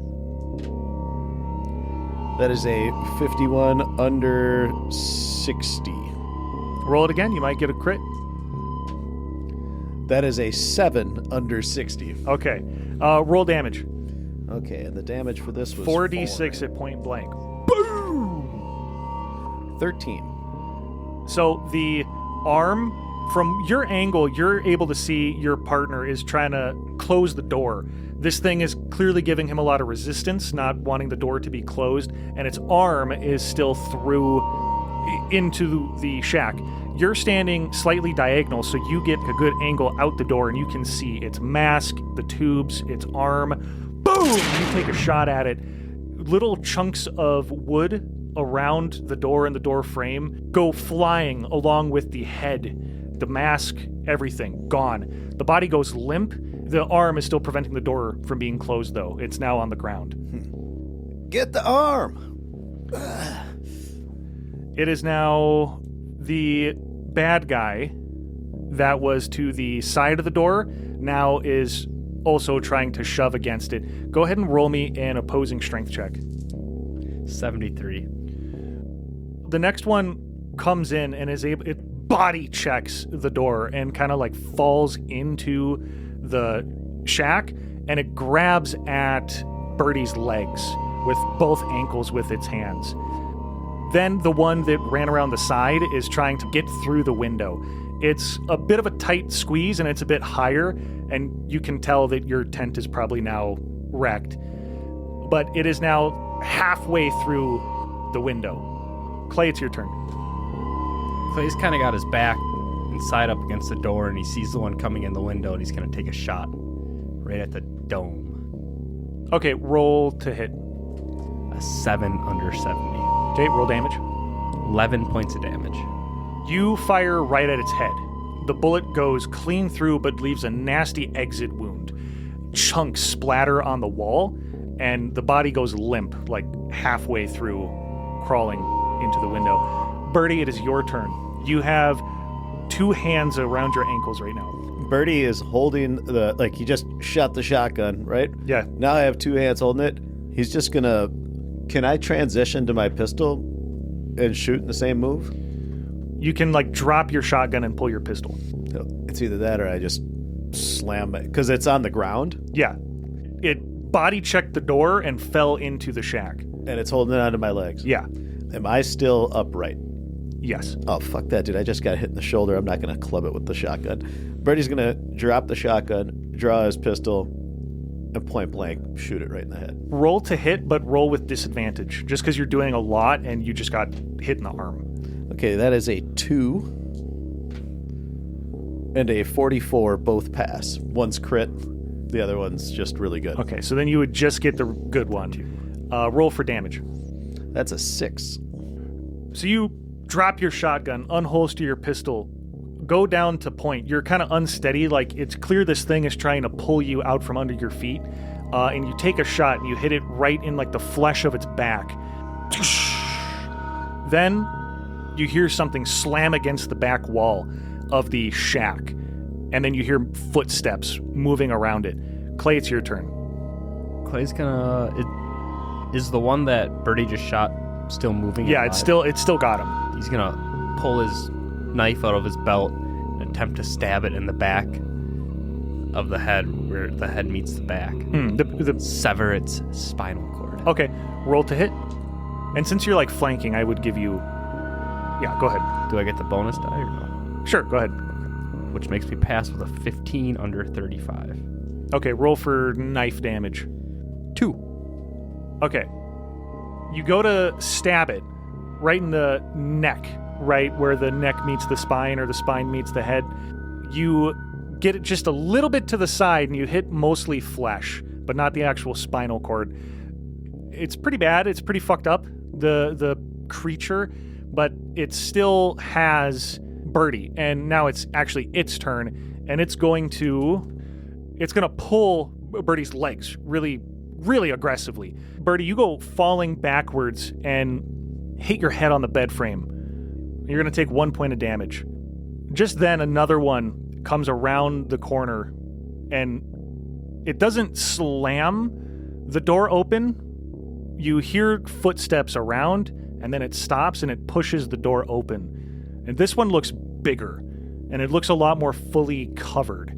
That is a 51 under 60. Roll it again. You might get a crit. That is a 7 under 60. Okay. Roll damage. Okay, and the damage for this was 4d6 at point blank. Boom! 13. So the arm, from your angle, you're able to see your partner is trying to close the door. This thing is clearly giving him a lot of resistance, not wanting the door to be closed, and its arm is still through into the shack. You're standing slightly diagonal, so you get a good angle out the door, and you can see its mask, the tubes, its arm. Boom! You take a shot at it. Little chunks of wood around the door and the door frame go flying along with the head, the mask, everything gone. The body goes limp. The arm is still preventing the door from being closed, though. It's now on the ground. Get the arm! It is now the bad guy that was to the side of the door now is also trying to shove against it. Go ahead and roll me an opposing strength check. 73. The next one comes in and is able, it body checks the door and kind of like falls into the shack, and it grabs at Birdie's legs with both ankles with its hands. Then the one that ran around the side is trying to get through the window. It's a bit of a tight squeeze, and it's a bit higher, and you can tell that your tent is probably now wrecked. But it is now halfway through the window. Clay, it's your turn. Clay's kind of got his back and side up against the door, and he sees the one coming in the window, and he's going to take a shot right at the dome. Okay, roll to hit. A 7 under 70. Okay, roll damage. 11 points of damage. You fire right at its head. The bullet goes clean through but leaves a nasty exit wound. Chunks splatter on the wall, and the body goes limp, like halfway through, crawling into the window. Birdie, it is your turn. You have 2 hands around your ankles right now. Birdie is holding he just shot the shotgun, right? Yeah. Now I have 2 hands holding it. He's just gonna, can I transition to my pistol and shoot in the same move? You can, drop your shotgun and pull your pistol. It's either that or I just slam it, because it's on the ground. Yeah. It body checked the door and fell into the shack. And it's holding it onto my legs. Yeah. Am I still upright? Yes. Oh, fuck that, dude. I just got hit in the shoulder. I'm not going to club it with the shotgun. Birdie's going to drop the shotgun, draw his pistol, and point blank shoot it right in the head. Roll to hit, but roll with disadvantage, just because you're doing a lot and you just got hit in the arm. Okay, that is a 2 and a 44, both pass. One's crit, the other one's just really good. Okay, so then you would just get the good one. Roll for damage. That's a 6. So you drop your shotgun, unholster your pistol, go down to point. You're kind of unsteady, it's clear this thing is trying to pull you out from under your feet, and you take a shot and you hit it right in the flesh of its back. Then you hear something slam against the back wall of the shack, and then you hear footsteps moving around it. Clay, it's your turn. Clay's gonna... Is the one that Birdie just shot still moving? Yeah, alive? it's still got him. He's gonna pull his knife out of his belt and attempt to stab it in the back of the head, where the head meets the back. Sever its spinal cord. Okay, roll to hit. And since you're flanking, I would give you... Yeah, go ahead. Do I get the bonus die or no? Sure, go ahead. Which makes me pass with a 15 under 35. Okay, roll for knife damage. 2. Okay. You go to stab it right in the neck, right where the neck meets the spine or the spine meets the head. You get it just a little bit to the side and you hit mostly flesh, but not the actual spinal cord. It's pretty bad. It's pretty fucked up, the creature, but it still has Birdie, and now it's actually its turn, and it's going to pull Birdie's legs really, really aggressively. Birdie, you go falling backwards and hit your head on the bed frame. You're going to take 1 point of damage. Just then, another one comes around the corner, and it doesn't slam the door open. You hear footsteps around, and then it stops, and it pushes the door open. And this one looks bigger, and it looks a lot more fully covered.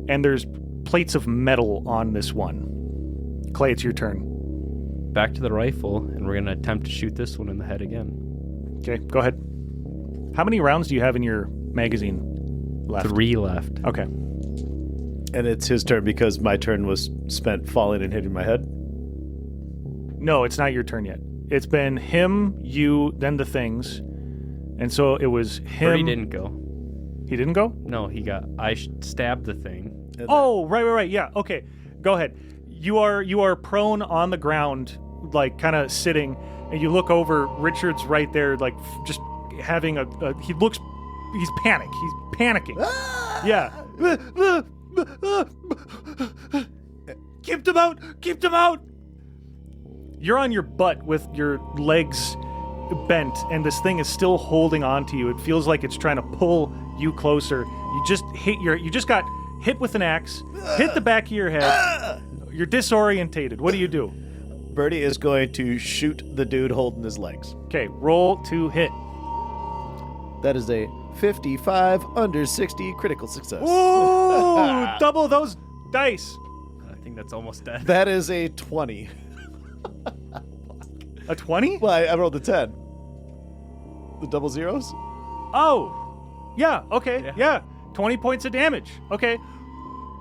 And there's plates of metal on this one. Clay, it's your turn. Back to the rifle, and we're going to attempt to shoot this one in the head again. Okay, go ahead. How many rounds do you have in your magazine left? 3 left. Okay. And it's his turn because my turn was spent falling and hitting my head? No, it's not your turn yet. It's been him, you, then the things. And so it was him. Birdie didn't go. He didn't go? No, he got... I stabbed the thing. Oh, right. Yeah, okay. Go ahead. You are prone on the ground, kind of sitting, and you look over. Richard's right there, just having he's panicked. He's panicking. Yeah. Keep them out. You're on your butt with your legs bent, and this thing is still holding on to you. It feels like it's trying to pull you closer. You just got hit with an axe, hit the back of your head. You're disorientated. What do you do? Birdie is going to shoot the dude holding his legs. Okay, roll to hit. That is a 55 under 60 critical success. Ooh, double those dice. I think that's almost dead. That is a 20. A 20? Well, I rolled a 10. The double zeros? Oh, yeah, okay, yeah. 20 points of damage. Okay.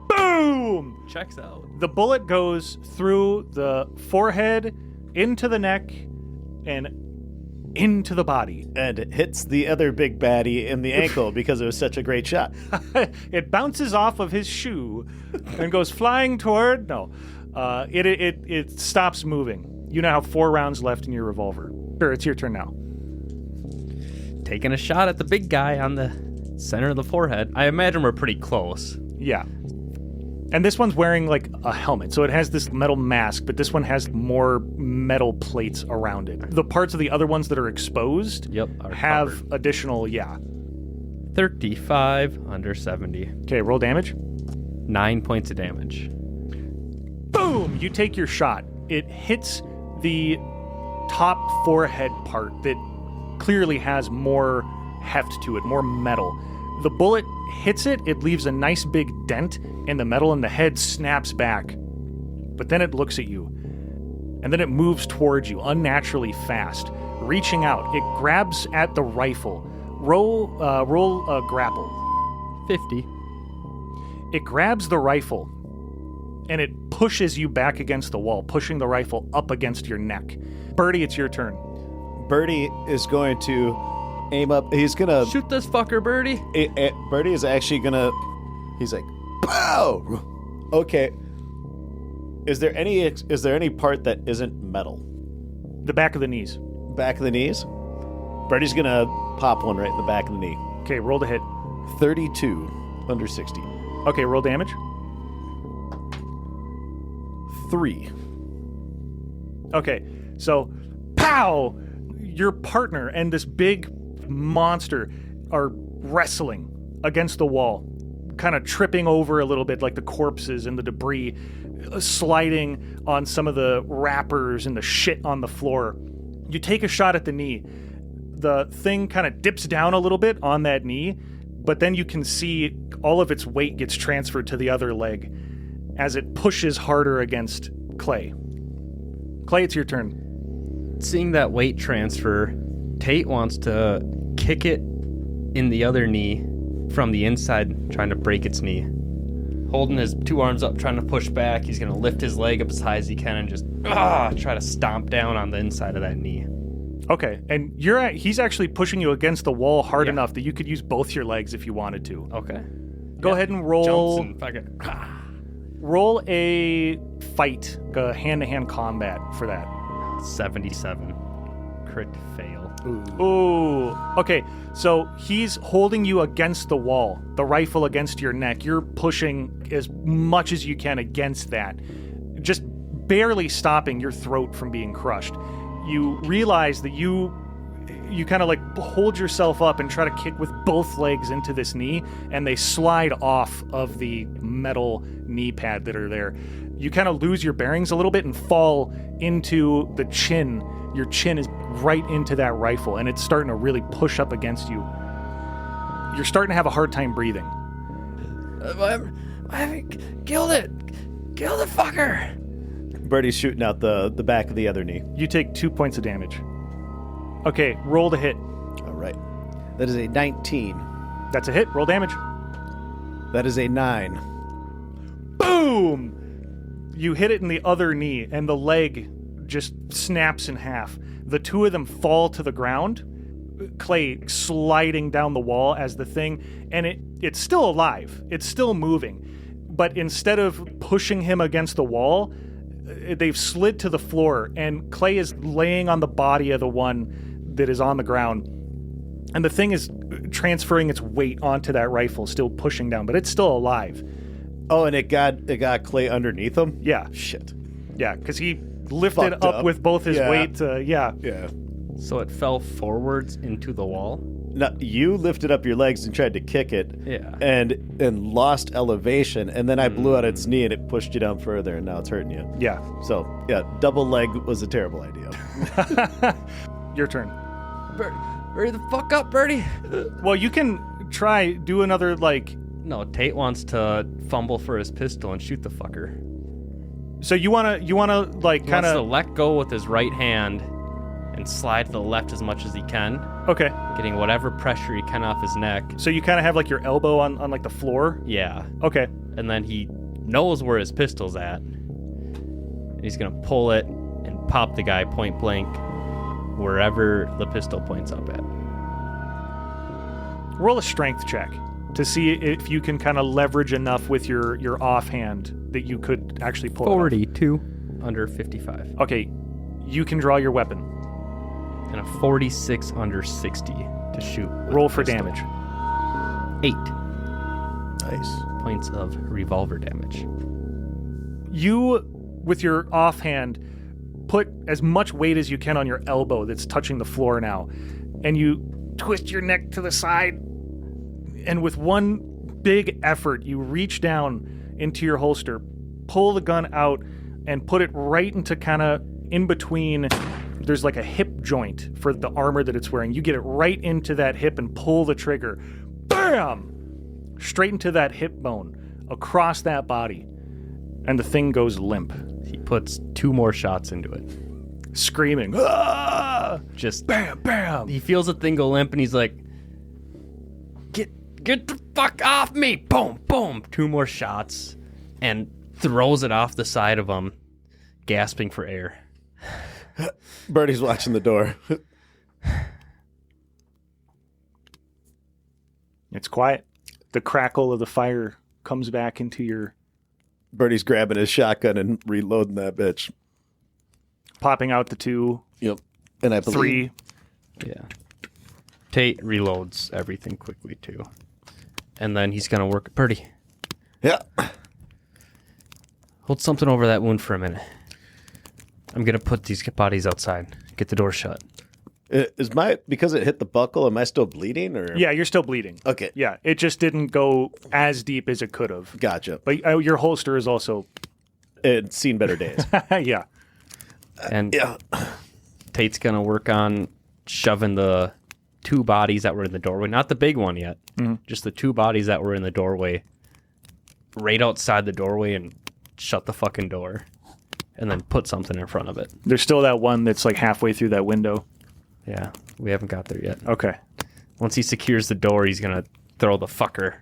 Boom! Checks out. The bullet goes through the forehead, into the neck, and into the body. And it hits the other big baddie in the ankle because it was such a great shot. It bounces off of his shoe and goes flying toward. No, it stops moving. You now have 4 rounds left in your revolver. Sure, it's your turn now. Taking a shot at the big guy on the center of the forehead. I imagine we're pretty close. Yeah. And this one's wearing like a helmet, so it has this metal mask, but this one has more metal plates around it. The parts of the other ones that are exposed Are have covered. additional, 35 under 70. Okay, roll damage. 9 points of damage. Boom! You take your shot. It hits the top forehead part that clearly has more heft to it, more metal. The bullet hits it, it leaves a nice big dent in the metal, and the head snaps back. But then it looks at you, and then it moves towards you unnaturally fast. Reaching out, it grabs at the rifle. Roll a grapple. 50. It grabs the rifle, and it pushes you back against the wall, pushing the rifle up against your neck. Birdie, it's your turn. Birdie is going to aim up. He's going to... Shoot this fucker, Birdie. Birdie is actually going to... He's like, pow! Okay. Is there any part that isn't metal? The back of the knees. Back of the knees? Birdie's going to pop one right in the back of the knee. Okay, roll to hit. 32 under 60. Okay, roll damage. 3. Okay, so, pow! Your partner and this big monster are wrestling against the wall, kind of tripping over a little bit like the corpses and the debris, sliding on some of the wrappers and the shit on the floor. You take a shot at the knee. The thing kind of dips down a little bit on that knee, but then you can see all of its weight gets transferred to the other leg as it pushes harder against Clay. Clay, it's your turn. Seeing that weight transfer, Tate wants to kick it in the other knee from the inside, trying to break its knee. Holding his 2 arms up, trying to push back. He's going to lift his leg up as high as he can and just try to stomp down on the inside of that knee. Okay, and he's actually pushing you against the wall hard enough that you could use both your legs if you wanted to. Okay. Go ahead and roll. Jumps and fucking, roll a fight, a hand-to-hand combat for that. 77. Crit fail. Ooh. Okay, so he's holding you against the wall, the rifle against your neck. You're pushing as much as you can against that, just barely stopping your throat from being crushed. You realize that you kind of like hold yourself up and try to kick with both legs into this knee, and they slide off of the metal knee pad that are there. You kind of lose your bearings a little bit and fall into the chin. Your chin is right into that rifle, and it's starting to really push up against you. You're starting to have a hard time breathing. I killed it. Kill the fucker. Birdie's shooting out the back of the other knee. You take 2 points of damage. Okay, roll to hit. All right. That is a 19. That's a hit. Roll damage. That is a 9. Boom! You hit it in the other knee, and the leg just snaps in half. The 2 of them fall to the ground. Clay sliding down the wall as the thing, and it's still alive. It's still moving. But instead of pushing him against the wall, they've slid to the floor, and Clay is laying on the body of the one that is on the ground. And the thing is transferring its weight onto that rifle, still pushing down, but it's still alive. Oh, and it got Clay underneath him? Yeah. Shit. Yeah, because he lifted Fucked up up. with both his Yeah. weight. Yeah. So it fell forwards into the wall? No, you lifted up your legs and tried to kick it. Yeah. And lost elevation, and then I blew out its knee and it pushed you down further, and now it's hurting you. Yeah. So, yeah, double leg was a terrible idea. Your turn. Hurry the fuck up, Birdie. Well, you can do another, like... No, Tate wants to fumble for his pistol and shoot the fucker. So you wanna like He kind wants to of... let go with his right hand and slide to the left as much as he can, Okay. getting whatever pressure he can off his neck. So you kind of have like your elbow on like the floor? Yeah. Okay. And then he knows where his pistol's at. And he's going to pull it and pop the guy point blank wherever the pistol points up at. Roll a strength check to see if you can kind of leverage enough with your offhand that you could actually pull it off. 42 under 55. Okay, you can draw your weapon. And a 46 under 60 to shoot. with Roll the for pistol. damage. 8 Nice. points of revolver damage. You, with your offhand, put as much weight as you can on your elbow that's touching the floor now, and you twist your neck to the side, and with one big effort, you reach down into your holster, pull the gun out, and put it right into kind of in between. There's like a hip joint for the armor that it's wearing. You get it right into that hip and pull the trigger. Bam! Straight into that hip bone, across that body. And the thing goes limp, He puts 2 more shots into it. screaming. Ah! Just Bam, bam! he feels the thing go limp and he's like, Get the fuck off me! Boom, boom! 2 more shots and throws it off the side of him, gasping for air. Birdie's watching the door. It's quiet. The crackle of the fire comes back into your... Birdie's grabbing his shotgun and reloading that bitch. Popping out the 2, Yep. And I believe 3. Yeah. Tate reloads everything quickly too. And then he's gonna work Birdie. Yeah. Hold something over that wound for a minute. I'm gonna put these bodies outside. Get the door shut. Because it hit the buckle, am I still bleeding or? Yeah, you're still bleeding. Okay. Yeah, it just didn't go as deep as it could have. Gotcha. But your holster is also... It's seen better days. Yeah. And Yeah. Tate's gonna work on shoving the 2 bodies that were in the doorway. Not the big one yet. Just the 2 bodies that were in the doorway. Right outside the doorway and shut the fucking door. And then put something in front of it. There's still that one that's like halfway through that window. Yeah, we haven't got there yet. Okay. Once he secures the door, he's gonna throw the fucker,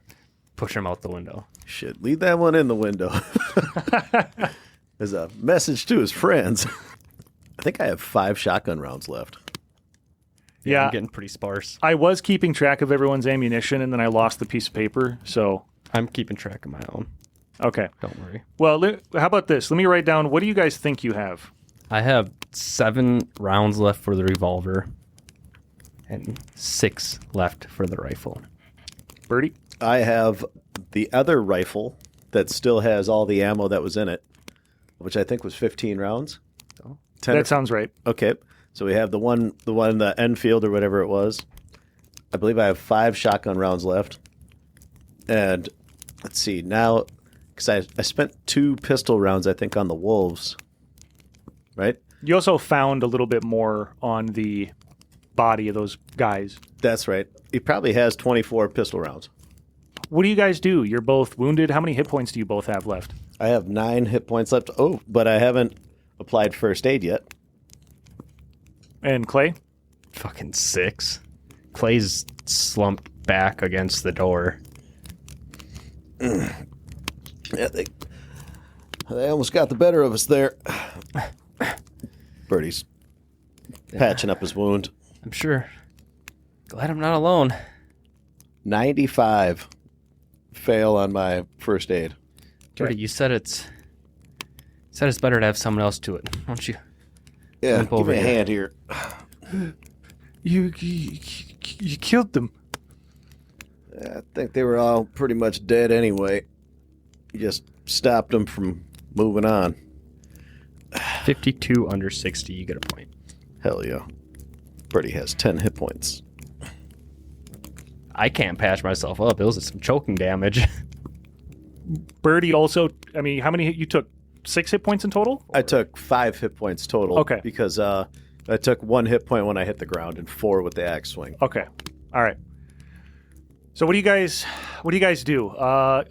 push him out the window. Shit, leave that one in the window. As a message to his friends. I think I have 5 shotgun rounds left. Yeah. I'm getting pretty sparse. I was keeping track of everyone's ammunition, and then I lost the piece of paper, so... I'm keeping track of my own. Okay. Don't worry. Well, how about this? Let me write down, what do you guys think you have? I have 7 rounds left for the revolver and 6 left for the rifle. Birdie? I have the other rifle that still has all the ammo that was in it, which I think was 15 rounds. Oh. 10 That sounds right. Okay. So we have the one in the Enfield or whatever it was. I believe I have 5 shotgun rounds left. And let's see, now, because I spent 2 pistol rounds, I think, on the wolves. Right? You also found a little bit more on the body of those guys. That's right. He probably has 24 pistol rounds. What do you guys do? You're both wounded. How many hit points do you both have left? I have 9 hit points left. Oh, but I haven't applied first aid yet. And Clay? Fucking 6. Clay's slumped back against the door. Yeah, they almost got the better of us there. Birdie's patching up his wound. I'm sure. Glad I'm not alone. 95 fail on my first aid. Birdie, you said it's better to have someone else do it, don't you? Yeah, Limp give over me a here. hand here. You killed them. I think they were all pretty much dead anyway. You just stopped them from moving on. 52 under 60, you get a point. Hell yeah. Birdie has 10 hit points. I can't patch myself up. It was some choking damage. Birdie also, I mean, how many you took? 6 hit points in total? I took 5 hit points total. Okay. Because I took 1 hit point when I hit the ground and 4 with the axe swing. Okay. All right. So what do you guys do? Are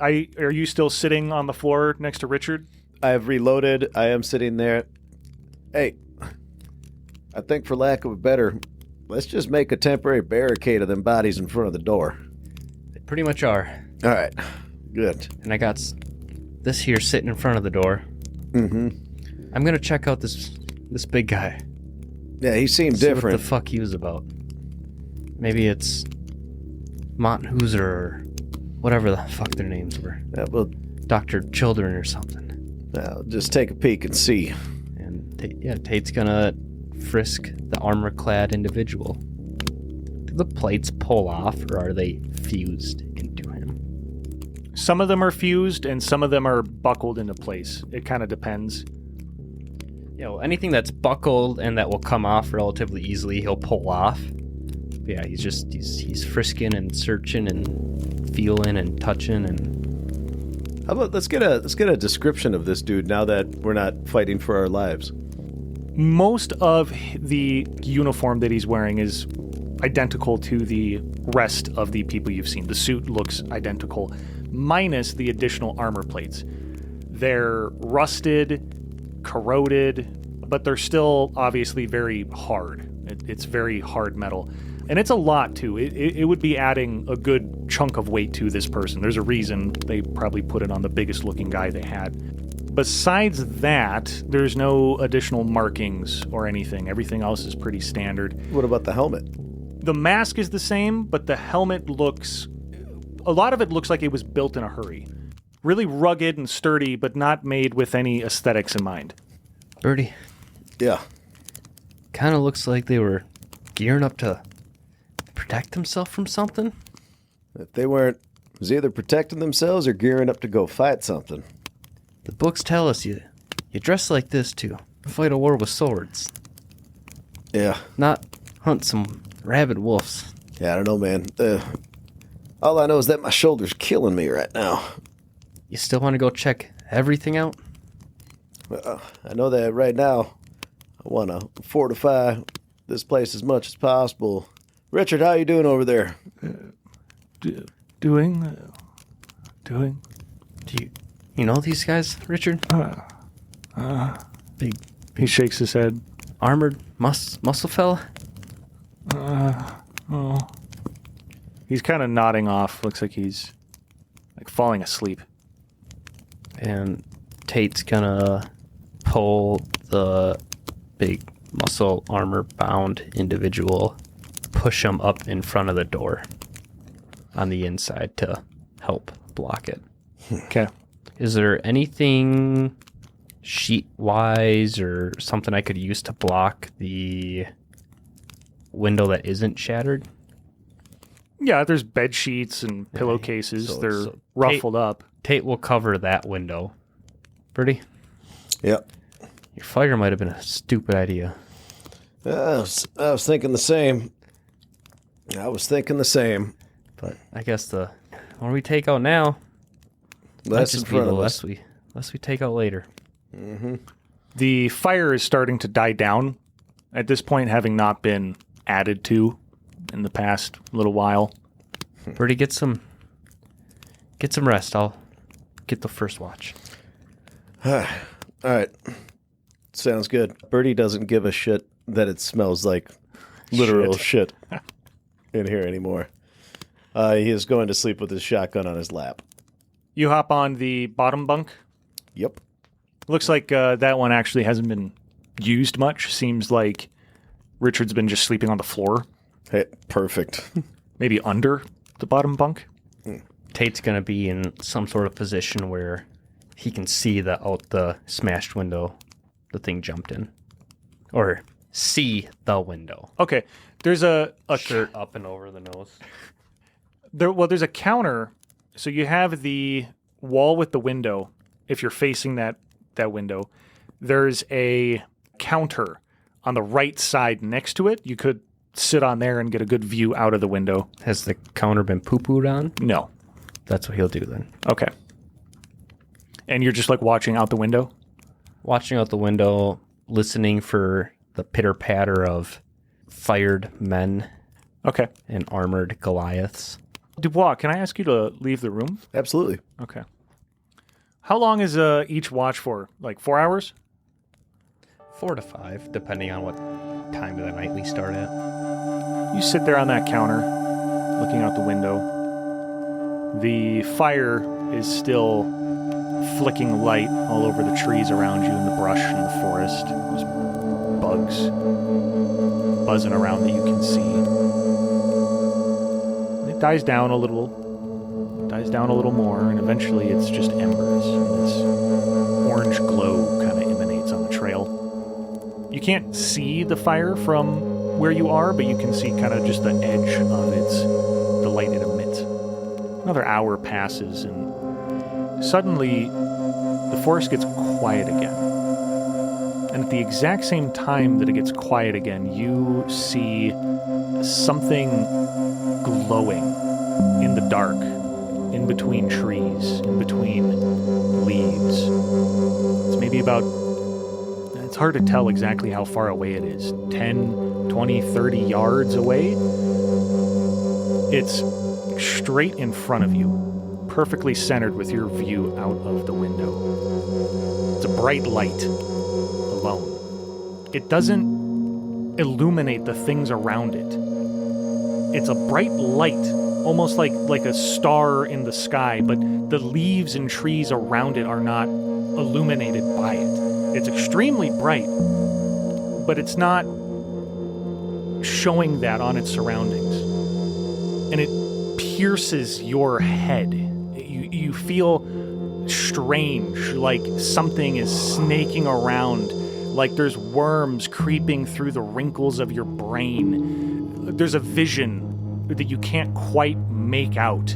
you still sitting on the floor next to Richard? I have reloaded. I am sitting there. Hey, I think for lack of a better, let's just make a temporary barricade of them bodies in front of the door. They pretty much are. All right. Good. And I got this here sitting in front of the door. Mm-hmm. I'm going to check out this big guy. Yeah, he seemed See different. what the fuck he was about. Maybe it's Monthooser or whatever the fuck their names were. Yeah, well, Dr. Children or something. I'll just take a peek and see. And Tate's gonna frisk the armor-clad individual. Do the plates pull off, or are they fused into him? Some of them are fused, and some of them are buckled into place. It kind of depends. Anything that's buckled and that will come off relatively easily, he'll pull off. Yeah, he's frisking and searching and feeling and touching and. How about let's get a description of this dude now that we're not fighting for our lives. Most of the uniform that he's wearing is identical to the rest of the people you've seen. The suit looks identical, minus the additional armor plates. They're rusted, corroded, but they're still obviously very hard. It's very hard metal. And it's a lot, too. It would be adding a good chunk of weight to this person. There's a reason they probably put it on the biggest looking guy they had. Besides that, there's no additional markings or anything. Everything else is pretty standard. What about the helmet? The mask is the same, but the helmet looks... A lot of it looks like it was built in a hurry. Really rugged and sturdy, but not made with any aesthetics in mind. Birdie, Yeah. kind of looks like they were gearing up to protect themselves from something. If they weren't, it was either protecting themselves or gearing up to go fight something. The books tell us you dress like this to fight a war with swords, Yeah. not hunt some rabid wolves. Yeah, I don't know, man. All I know is that my shoulder's killing me right now. You still want to go check everything out? I know that right now I want to fortify this place as much as possible. Richard, how you doing over there? Doing. Do you know these guys, Richard? Big He shakes his head. armored muscle fella? Oh. He's kind of nodding off. Looks like he's like falling asleep. And Tate's gonna pull the big muscle armor bound individual, push him up in front of the door on the inside to help block it. Okay. Is there anything sheet-wise or something I could use to block the window that isn't shattered? Yeah, there's bed sheets and pillowcases. So- They're so ruffled up. Tate will cover that window. Birdie, Yep. your fire might have been a stupid idea. I was thinking the same. But I guess the more we take out now, might That's in just be front the of us. less we take out later. The fire is starting to die down at this point, having not been added to in the past little while. Birdie, get some rest. I'll get the first watch. All right. Sounds good. Birdie doesn't give a shit that it smells like literal shit in here anymore. He is going to sleep with his shotgun on his lap. You hop on the bottom bunk. Yep. Looks like that one actually hasn't been used much. Seems like Richard's been just sleeping on the floor, Hey, perfect. maybe under the bottom bunk. Tate's gonna be in some sort of position where he can see out the smashed window the thing jumped in, or see the window. Okay, there's a Shirt up and over the nose. there's a counter. So you have the wall with the window. If you're facing that window, there's a counter on the right side next to it. You could sit on there and get a good view out of the window. Has the counter been poo-pooed on? No. That's what he'll do then. Okay. And you're just like watching out the window? Watching out the window, listening for the pitter-patter of fired men Okay. and armored Goliaths. Dubois, can I ask you to leave the room? Absolutely. Okay. How long is each watch for? Like 4 hours? 4 to 5, depending on what time of the night we start at. You sit there on that counter, looking out the window. The fire is still flicking light all over the trees around you in the brush in the forest. Just bugs buzzing around that you can see. And it dies down a little more, and eventually it's just embers. And this orange glow kind of emanates on the trail. You can't see the fire from where you are, but you can see kind of just the edge of the light it emits. Another hour passes, and suddenly the forest gets quiet again. And at the exact same time that it gets quiet again, you see something glowing in the dark, in between trees, in between leaves. It's maybe it's hard to tell exactly how far away it is. 10, 20, 30 yards away. It's straight in front of you, perfectly centered with your view out of the window. It's a bright light alone. It doesn't illuminate the things around it. It's a bright light, almost like a star in the sky, but the leaves and trees around it are not illuminated by it. It's extremely bright, but it's not showing that on its surroundings. And it pierces your head. You feel strange, like something is snaking around, like there's worms creeping through the wrinkles of your brain. There's a vision that you can't quite make out.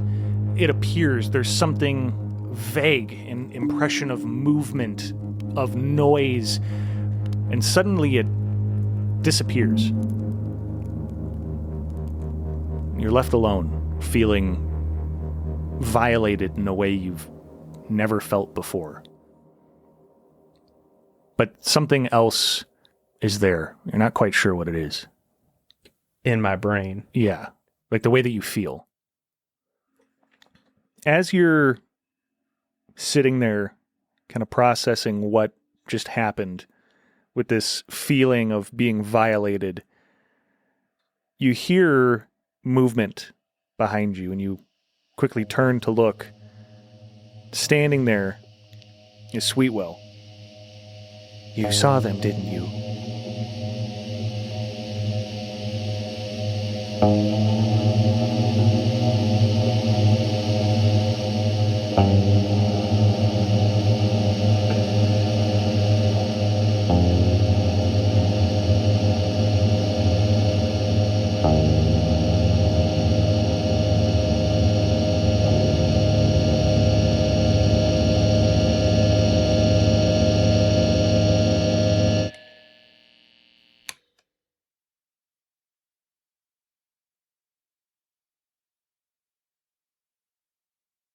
It appears there's something vague, an impression of movement, of noise, and suddenly it disappears. You're left alone, feeling violated in a way you've never felt before. But something else is there. You're not quite sure what it is. In my brain. Yeah, like the way that you feel. As you're sitting there kind of processing what just happened with this feeling of being violated, you hear movement behind you, and you quickly turn to look. Standing there is Sweetwell. You saw them, didn't you?